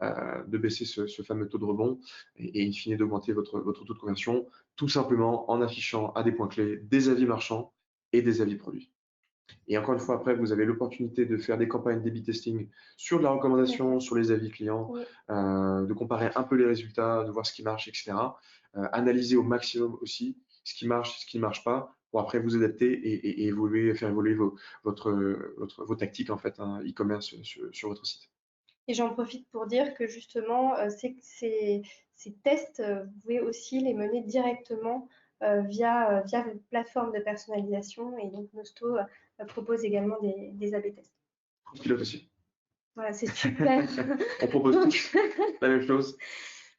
de baisser ce fameux taux de rebond et in fine d'augmenter votre taux de conversion, tout simplement en affichant à des points clés des avis marchands et des avis produits. Et encore une fois, après, vous avez l'opportunité de faire des campagnes d'A/B testing sur de la recommandation, sur les avis clients, Oui. de comparer un peu les résultats, de voir ce qui marche, etc. Analyser au maximum aussi ce qui marche, ce qui ne marche pas, pour après vous adapter et évoluer, faire évoluer vos tactiques en fait, hein, e-commerce sur votre site. Et j'en profite pour dire que justement, ces tests, vous pouvez aussi les mener directement via vos plateformes de personnalisation. Et donc, Nosto propose également des A/B tests. Pilote aussi. Voilà, c'est super. On propose Donc, tous la même chose.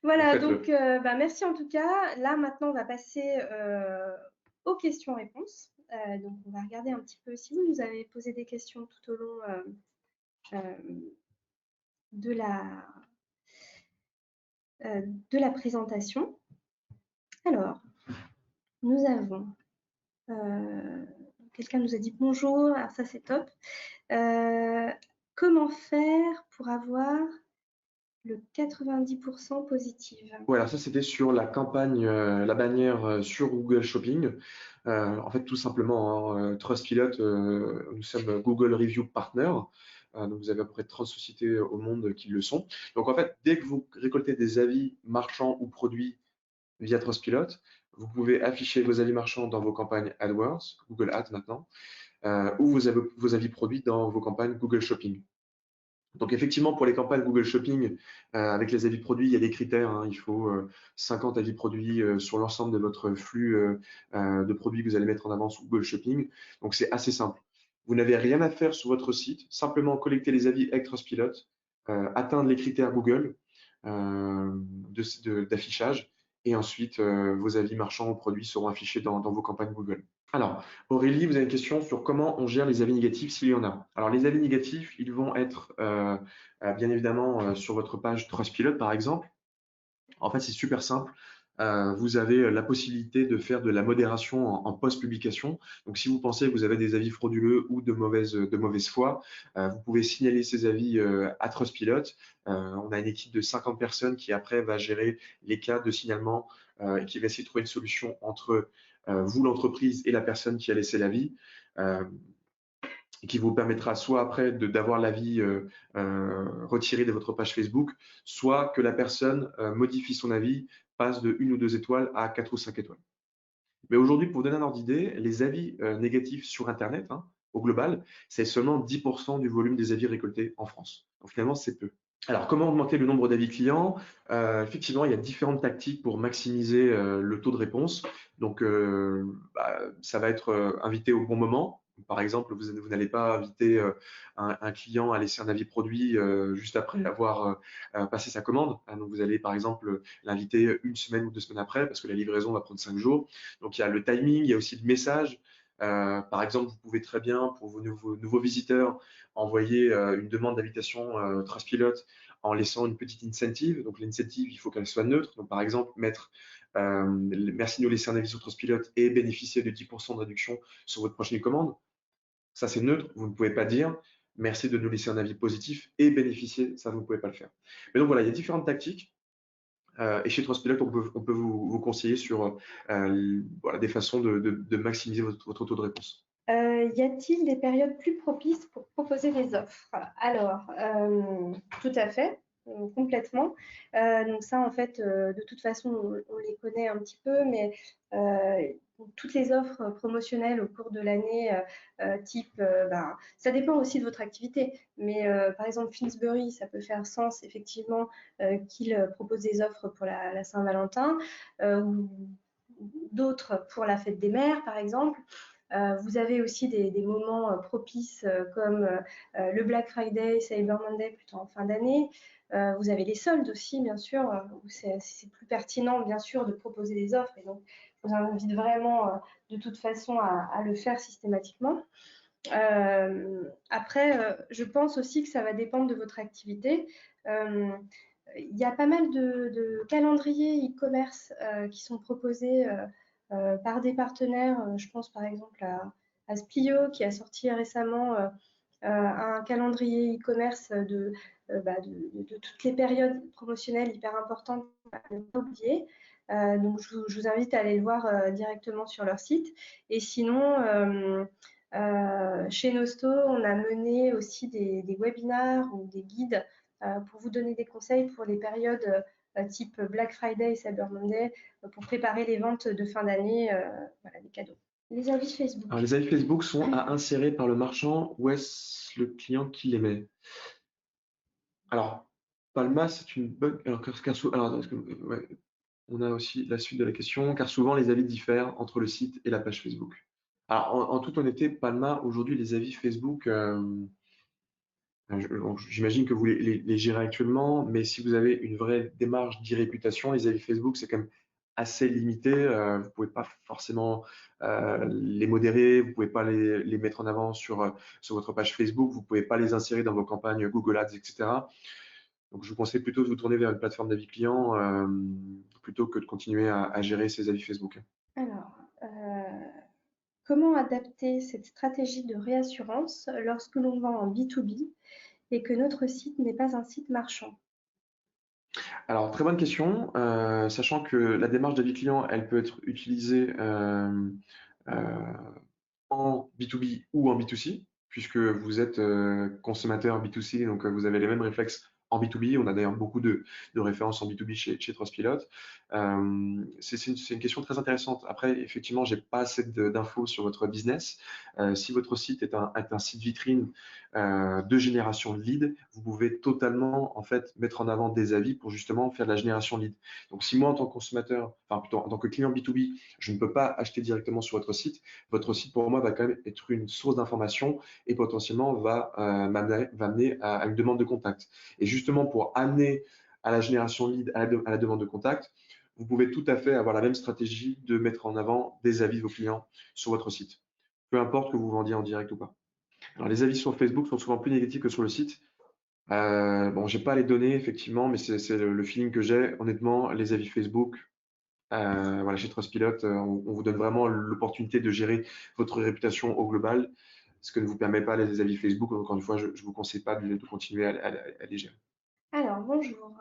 voilà, Faites-le. donc merci en tout cas. Là, maintenant, on va passer aux questions-réponses. Donc, on va regarder un petit peu si vous nous avez posé des questions tout au long de la présentation. Alors, nous avons, quelqu'un nous a dit bonjour, alors ça c'est top. Comment faire pour avoir le 90% positive? Voilà, ça c'était sur la campagne, la bannière sur Google Shopping. En fait, tout simplement, hein, Trustpilot, nous sommes Google Review Partner. Donc vous avez à peu près 30 sociétés au monde qui le sont. Donc en fait, dès que vous récoltez des avis marchands ou produits via Trustpilot, vous pouvez afficher vos avis marchands dans vos campagnes AdWords, Google Ads maintenant, ou vos avis produits dans vos campagnes Google Shopping. Donc effectivement, pour les campagnes Google Shopping, avec les avis produits, il y a des critères, hein. Il faut 50 avis produits sur l'ensemble de votre flux de produits que vous allez mettre en avant sur Google Shopping. Donc c'est assez simple. Vous n'avez rien à faire sur votre site, simplement collecter les avis avec Trustpilot, atteindre les critères Google d'affichage, et ensuite vos avis marchands ou produits seront affichés dans vos campagnes Google. Alors, Aurélie, vous avez une question sur comment on gère les avis négatifs s'il y en a. Alors, les avis négatifs, ils vont être bien évidemment sur votre page Trustpilot, par exemple. En fait, c'est super simple. Vous avez la possibilité de faire de la modération en post-publication. Donc, si vous pensez que vous avez des avis frauduleux ou de mauvaise foi, vous pouvez signaler ces avis à Trustpilot. On a une équipe de 50 personnes qui après va gérer les cas de signalement et qui va essayer de trouver une solution entre vous, l'entreprise, et la personne qui a laissé l'avis. Qui vous permettra soit après d'avoir l'avis retiré de votre page Facebook, soit que la personne modifie son avis, passe de 1 ou 2 étoiles à 4 ou 5 étoiles. Mais aujourd'hui, pour vous donner un ordre d'idée, les avis négatifs sur Internet, hein, au global, c'est seulement 10% du volume des avis récoltés en France. Donc finalement, c'est peu. Alors, comment augmenter le nombre d'avis clients? Effectivement, il y a différentes tactiques pour maximiser le taux de réponse. Donc, ça va être invité au bon moment. Par exemple, vous n'allez pas inviter un client à laisser un avis produit juste après avoir passé sa commande. Donc, vous allez par exemple l'inviter 1 semaine ou 2 semaines après parce que la livraison va prendre 5 jours. Donc, il y a le timing, il y a aussi le message. Par exemple, vous pouvez très bien, pour vos nouveaux visiteurs, envoyer une demande d'invitation Trustpilot en laissant une petite incentive. Donc, l'incentive, il faut qu'elle soit neutre. Donc, par exemple, mettre merci de nous laisser un avis sur Trustpilot et bénéficier de 10% de réduction sur votre prochaine commande. Ça, c'est neutre. Vous ne pouvez pas dire merci de nous laisser un avis positif et bénéficier. Ça, vous ne pouvez pas le faire. Mais donc, voilà, il y a différentes tactiques. Et chez Trustpilot, on peut vous conseiller sur voilà, des façons de maximiser votre taux de réponse. Y a-t-il des périodes plus propices pour proposer des offres? Alors, tout à fait, complètement. Donc ça, en fait, de toute façon, on les connaît un petit peu, mais toutes les offres promotionnelles au cours de l'année, type, ça dépend aussi de votre activité. Mais par exemple, Finsbury, ça peut faire sens effectivement qu'ils proposent des offres pour la Saint-Valentin, ou d'autres pour la fête des mères, par exemple. Vous avez aussi des moments propices comme le Black Friday, Cyber Monday plutôt en fin d'année. Vous avez les soldes aussi, bien sûr, où c'est plus pertinent, bien sûr, de proposer des offres. Et donc, je vous invite vraiment, de toute façon, à le faire systématiquement. Après, je pense aussi que ça va dépendre de votre activité. Il y a pas mal de calendriers e-commerce qui sont proposés par des partenaires. Je pense par exemple à Splio qui a sorti récemment un calendrier e-commerce de toutes les périodes promotionnelles hyper importantes à ne pas oublier. Donc je vous invite à aller le voir directement sur leur site. Et sinon, chez Nosto, on a mené aussi des webinars ou des guides pour vous donner des conseils pour les périodes type Black Friday et Cyber Monday pour préparer les ventes de fin d'année, voilà, les cadeaux. Les avis Facebook. Alors, les avis Facebook sont à insérer par le marchand ou est-ce le client qui les met? Alors, Palma, c'est une bonne. Alors, ouais, on a aussi la suite de la question, car souvent les avis diffèrent entre le site et la page Facebook. Alors, en toute honnêteté, Palma, aujourd'hui, les avis Facebook, j'imagine que vous les gérez actuellement, mais si vous avez une vraie démarche d'e-réputation, les avis Facebook, c'est quand même assez limité. Vous ne pouvez pas forcément les modérer, vous ne pouvez pas les mettre en avant sur votre page Facebook, vous ne pouvez pas les insérer dans vos campagnes Google Ads, etc. Donc, je vous conseille plutôt de vous tourner vers une plateforme d'avis client plutôt que de continuer à gérer ces avis Facebook. Alors, comment adapter cette stratégie de réassurance lorsque l'on vend en B2B et que notre site n'est pas un site marchand? Alors, très bonne question, sachant que la démarche d'avis client, elle peut être utilisée en B2B ou en B2C, puisque vous êtes consommateur B2C, donc vous avez les mêmes réflexes en B2B. On a d'ailleurs beaucoup de références en B2B chez Trustpilot. C'est une question très intéressante. Après, effectivement, j'ai pas assez d'infos sur votre business. Si votre site est un site vitrine de génération de leads, vous pouvez totalement en fait mettre en avant des avis pour justement faire de la génération de leads. Donc, si moi, en tant que consommateur, enfin plutôt en tant que client B2B, je ne peux pas acheter directement sur votre site pour moi va quand même être une source d'information et potentiellement va m'amener à une demande de contact. Et justement, pour amener à la génération de lead, à la demande de contact, vous pouvez tout à fait avoir la même stratégie de mettre en avant des avis de vos clients sur votre site, peu importe que vous vendiez en direct ou pas. Alors, les avis sur Facebook sont souvent plus négatifs que sur le site. Bon, j'ai pas les données effectivement, mais c'est le feeling que j'ai. Honnêtement, les avis Facebook, voilà, chez Trustpilot, on vous donne vraiment l'opportunité de gérer votre réputation au global, ce que ne vous permet pas les avis Facebook. Encore une fois, je ne vous conseille pas de continuer à les gérer. Alors, bonjour.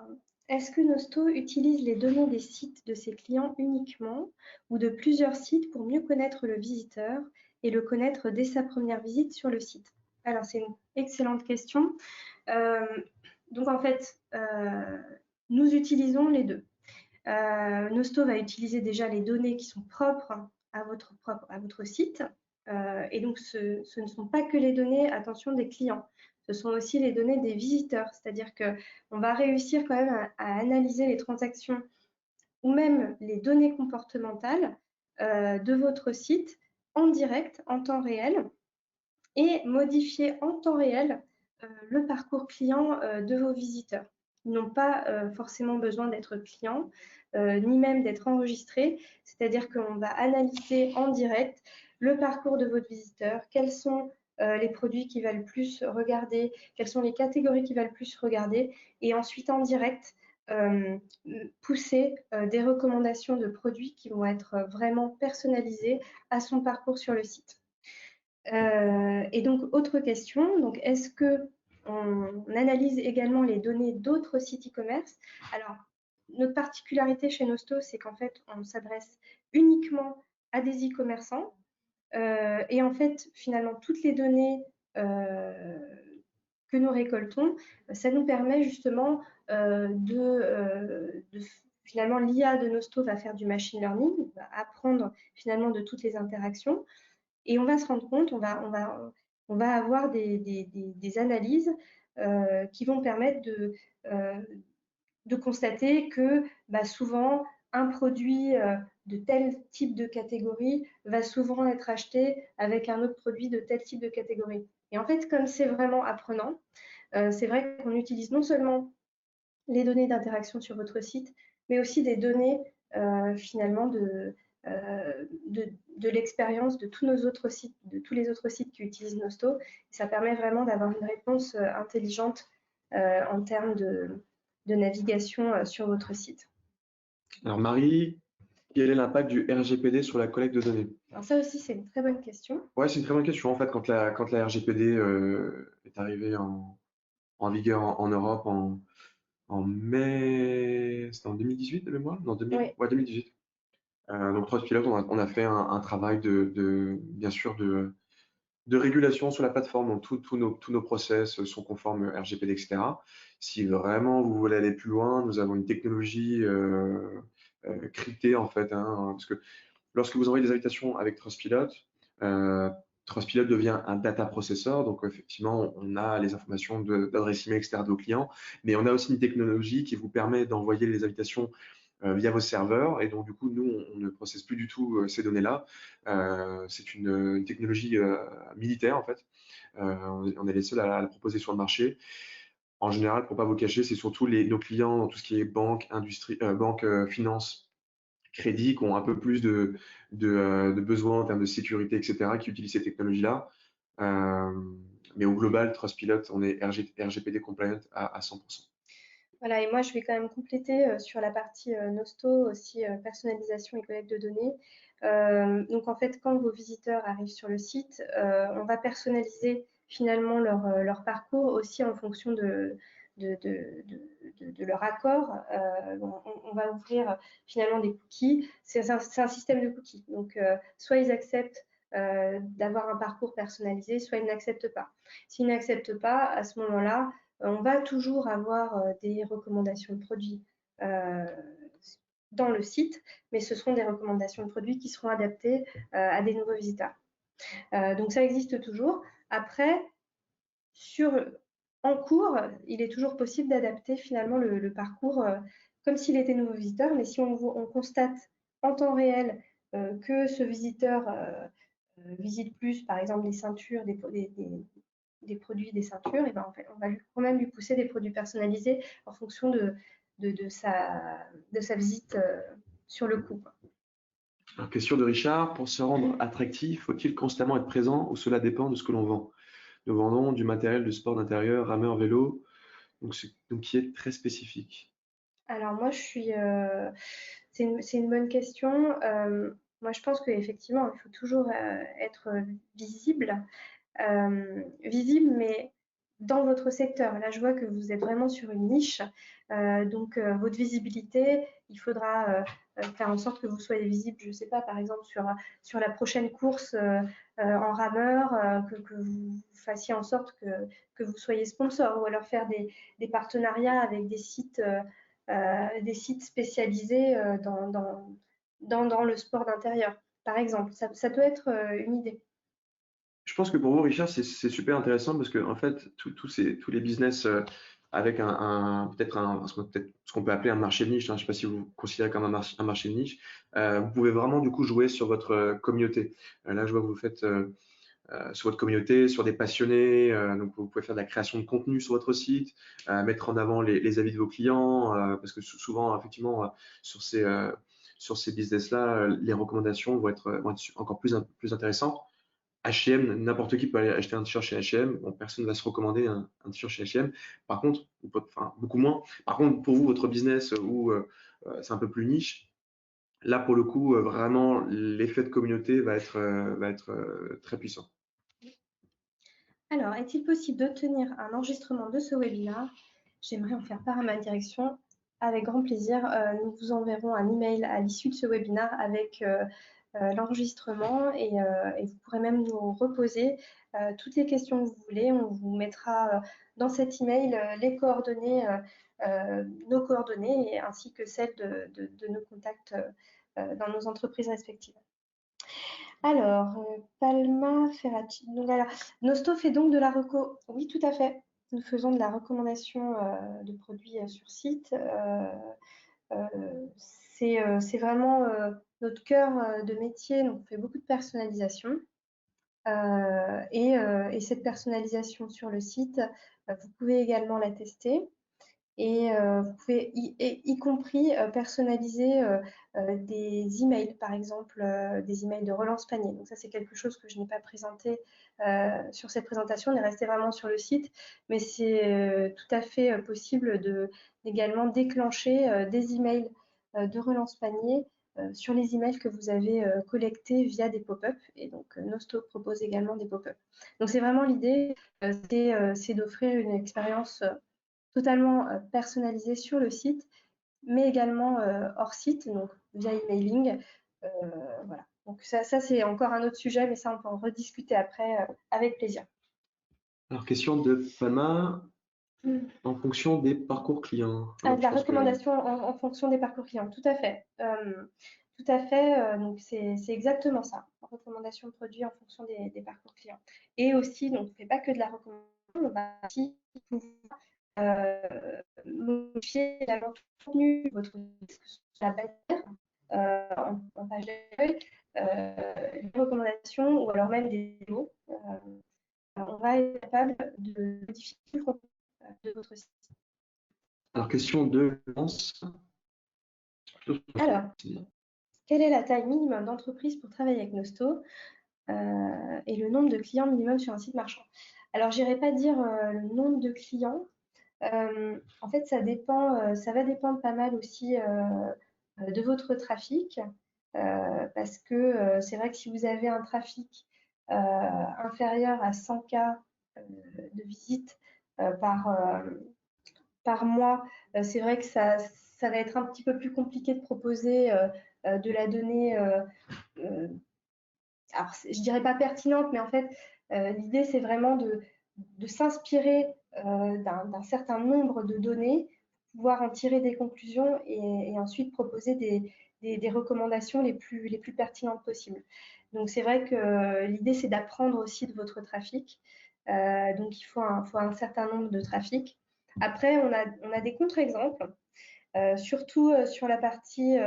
Est-ce que Nosto utilise les données des sites de ses clients uniquement ou de plusieurs sites pour mieux connaître le visiteur et le connaître dès sa première visite sur le site? Alors, c'est une excellente question. Donc, en fait, nous utilisons les deux. Nosto va utiliser déjà les données qui sont propres à votre site. Et donc, ce ne sont pas que les données, attention, des clients. Ce sont aussi les données des visiteurs. C'est-à-dire qu'on va réussir quand même à analyser les transactions ou même les données comportementales de votre site en direct, en temps réel, et modifier en temps réel le parcours client de vos visiteurs. Ils n'ont pas forcément besoin d'être clients, ni même d'être enregistrés. C'est-à-dire qu'on va analyser en direct le parcours de votre visiteur, quels sont les produits qui va le plus regarder, quelles sont les catégories qui va le plus regarder, et ensuite en direct, pousser des recommandations de produits qui vont être vraiment personnalisées à son parcours sur le site. Et donc, autre question, donc est-ce qu'on analyse également les données d'autres sites e-commerce? Alors, notre particularité chez Nosto, c'est qu'en fait, on s'adresse uniquement à des e-commerçants. Et en fait, finalement, toutes les données que nous récoltons, ça nous permet justement finalement, l'IA de Nosto va faire du machine learning, va apprendre finalement de toutes les interactions. Et on va se rendre compte, on va avoir des analyses qui vont permettre de constater que souvent un produit de tel type de catégorie va souvent être acheté avec un autre produit de tel type de catégorie. Et en fait, comme c'est vraiment apprenant, c'est vrai qu'on utilise non seulement les données d'interaction sur votre site, mais aussi des données finalement de l'expérience de tous nos autres sites, de tous les autres sites qui utilisent Nosto. Ça permet vraiment d'avoir une réponse intelligente en termes de navigation sur votre site. Alors Marie, quel est l'impact du RGPD sur la collecte de données? Alors ça aussi, c'est une très bonne question. Ouais, c'est une très bonne question. En fait, quand la RGPD est arrivée en vigueur en Europe en mai, c'était en 2018 de mémoire? Non, Oui. ouais, 2018. Donc Trustpilot, on a fait un travail bien sûr de régulation sur la plateforme. Donc tous nos process sont conformes RGPD, etc. Si vraiment vous voulez aller plus loin, nous avons une technologie cryptée en fait, hein, parce que lorsque vous envoyez des invitations avec Trustpilot, euh, Trustpilot devient un data processor. Donc, effectivement, on a les informations d'adresse email, etc. de vos clients, mais on a aussi une technologie qui vous permet d'envoyer les invitations via vos serveurs. Et donc, du coup, nous, on ne processe plus du tout ces données-là. C'est une technologie militaire, en fait. On est les seuls à la proposer sur le marché. En général, pour ne pas vous cacher, c'est surtout nos clients dans tout ce qui est banque, industrie, banque, finance, crédit, qui ont un peu plus de besoins en termes de sécurité, etc., qui utilisent ces technologies-là. Mais au global, Trustpilot, on est RGPD compliant à 100%. Voilà, et moi, je vais quand même compléter sur la partie Nosto, aussi personnalisation et collecte de données. Donc, en fait, quand vos visiteurs arrivent sur le site, on va personnaliser finalement leur parcours aussi en fonction de leur accord. On va ouvrir finalement des cookies. C'est un système de cookies. Donc, soit ils acceptent d'avoir un parcours personnalisé, soit ils n'acceptent pas. S'ils n'acceptent pas, à ce moment-là, on va toujours avoir des recommandations de produits dans le site, mais ce seront des recommandations de produits qui seront adaptées à des nouveaux visiteurs. Donc ça existe toujours. Après, en cours, il est toujours possible d'adapter finalement le parcours comme s'il était nouveau visiteur, mais si on constate en temps réel que ce visiteur visite plus, par exemple, des ceintures, des produits, des ceintures, et ben, en fait, on va quand même lui pousser des produits personnalisés en fonction de sa visite sur le coup. Alors, question de Richard, pour se rendre attractif, faut-il constamment être présent ou cela dépend de ce que l'on vend? Nous vendons du matériel de sport d'intérieur, rameur, vélo, donc qui est très spécifique. Alors moi, c'est une bonne question. Moi, je pense qu'effectivement, il faut toujours être visible. Visible, mais dans votre secteur. Là, je vois que vous êtes vraiment sur une niche. Donc, votre visibilité, il faudra faire en sorte que vous soyez visible, je ne sais pas, par exemple, sur la prochaine course en rameur, que vous fassiez en sorte que vous soyez sponsor, ou alors faire des partenariats avec des sites spécialisés dans le sport d'intérieur, par exemple. Ça peut être une idée. Je pense que pour vous, Richard, c'est super intéressant parce que en fait, tous les business avec peut-être ce qu'on peut appeler un marché de niche, hein, je ne sais pas si vous considérez comme un marché de niche, vous pouvez vraiment du coup jouer sur votre communauté. Là, je vois que vous faites sur votre communauté, sur des passionnés, donc vous pouvez faire de la création de contenu sur votre site, mettre en avant les avis de vos clients, parce que souvent, effectivement, sur ces business-là, les recommandations vont être encore plus intéressantes. H&M, n'importe qui peut aller acheter un t-shirt chez H&M. Bon, personne ne va se recommander un t-shirt chez H&M. Par contre, enfin, beaucoup moins. Par contre, pour vous, votre business où c'est un peu plus niche, là, pour le coup, vraiment, l'effet de communauté va être très puissant. Alors, est-il possible d'obtenir un enregistrement de ce webinaire? J'aimerais en faire part à ma direction. Avec grand plaisir, nous vous enverrons un email à l'issue de ce webinaire avec l'enregistrement et vous pourrez même nous reposer toutes les questions que vous voulez. On vous mettra dans cet email les coordonnées, nos coordonnées ainsi que celles de nos contacts dans nos entreprises respectives. Alors, Palma Ferrati. Donc, alors, Nosto fait donc de la reco. Oui, tout à fait. Nous faisons de la recommandation de produits sur site. c'est vraiment notre cœur de métier. Donc, on fait beaucoup de personnalisation. Et cette personnalisation sur le site, vous pouvez également la tester. Et vous pouvez y compris personnaliser des emails, par exemple, des emails de relance panier. Donc ça, c'est quelque chose que je n'ai pas présenté sur cette présentation. On est resté vraiment sur le site, mais c'est tout à fait possible d'également déclencher des emails de relance panier sur les emails que vous avez collectés via des pop-up. Et donc, Nosto propose également des pop-up. Donc, c'est vraiment l'idée, c'est d'offrir une expérience totalement personnalisée sur le site, mais également hors site, donc via emailing. Voilà. Donc ça c'est encore un autre sujet, mais ça, on peut en rediscuter après avec plaisir. Alors, question de Palma, en fonction des parcours clients. De la recommandation en fonction des parcours clients, tout à fait. Tout à fait, donc c'est exactement ça, recommandation de produits en fonction des parcours clients. Et aussi, donc on ne fait pas que de la recommandation, on va aussi modifier également tout le contenu de votre site, la bannière, en page d'accueil, les recommandations ou alors même des mots. On va être capable de modifier le contenu de votre site. Alors, question de Lance. Alors, quelle est la taille minimum d'entreprise pour travailler avec Nosto et le nombre de clients minimum sur un site marchand? Alors, je n'irai pas dire le nombre de clients. En fait, ça va dépendre pas mal aussi de votre trafic, parce que c'est vrai que si vous avez un trafic inférieur à 100 K de visites par mois, c'est vrai que ça va être un petit peu plus compliqué de proposer de la donnée, alors je dirais pas pertinente, mais en fait, l'idée c'est vraiment de s'inspirer d'un certain nombre de données, pouvoir en tirer des conclusions et ensuite proposer des recommandations les plus pertinentes possibles. Donc c'est vrai que l'idée c'est d'apprendre aussi de votre trafic. Donc il faut un certain nombre de trafics. Après, on a des contre-exemples, surtout sur la partie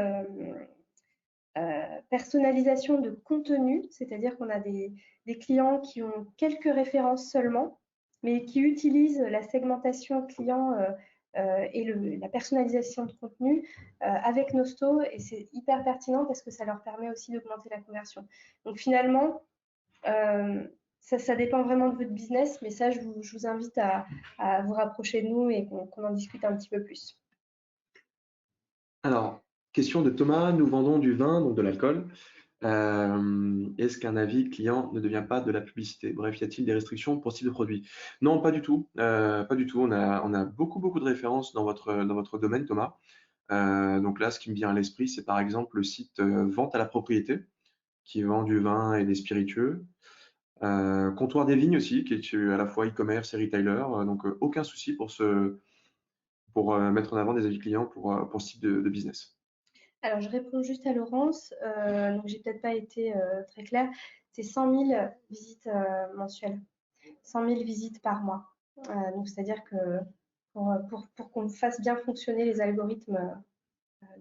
personnalisation de contenu, c'est-à-dire qu'on a des clients qui ont quelques références seulement, mais qui utilisent la segmentation client et la personnalisation de contenu avec Nosto, et c'est hyper pertinent parce que ça leur permet aussi d'augmenter la conversion. Donc finalement, ça dépend vraiment de votre business, mais ça, je vous invite à vous rapprocher de nous et qu'on en discute un petit peu plus. Alors, question de Thomas, nous vendons du vin, donc de l'alcool. Est-ce qu'un avis client ne devient pas de la publicité? Bref, y a-t-il des restrictions pour ce type de produit? Non, pas du tout. Pas du tout. On a beaucoup de références dans votre domaine, Thomas. Donc là, ce qui me vient à l'esprit, c'est par exemple le site Vente à la propriété, qui vend du vin et des spiritueux. Comptoir des vignes aussi, qui est à la fois e-commerce et retailer. Donc aucun souci pour mettre en avant des avis clients pour ce type de business. Alors, je réponds juste à Laurence. Donc, j'ai peut-être pas été très claire. C'est 100 000 visites mensuelles, 100 000 visites par mois. Donc, c'est-à-dire que pour qu'on fasse bien fonctionner les algorithmes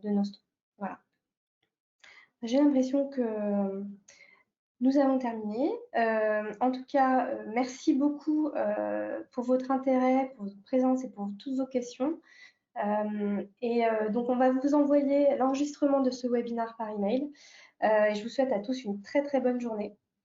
de Nostro. Voilà. J'ai l'impression que nous avons terminé. En tout cas, merci beaucoup pour votre intérêt, pour votre présence et pour toutes vos questions. Donc, on va vous envoyer l'enregistrement de ce webinaire par email. Et je vous souhaite à tous une très très bonne journée.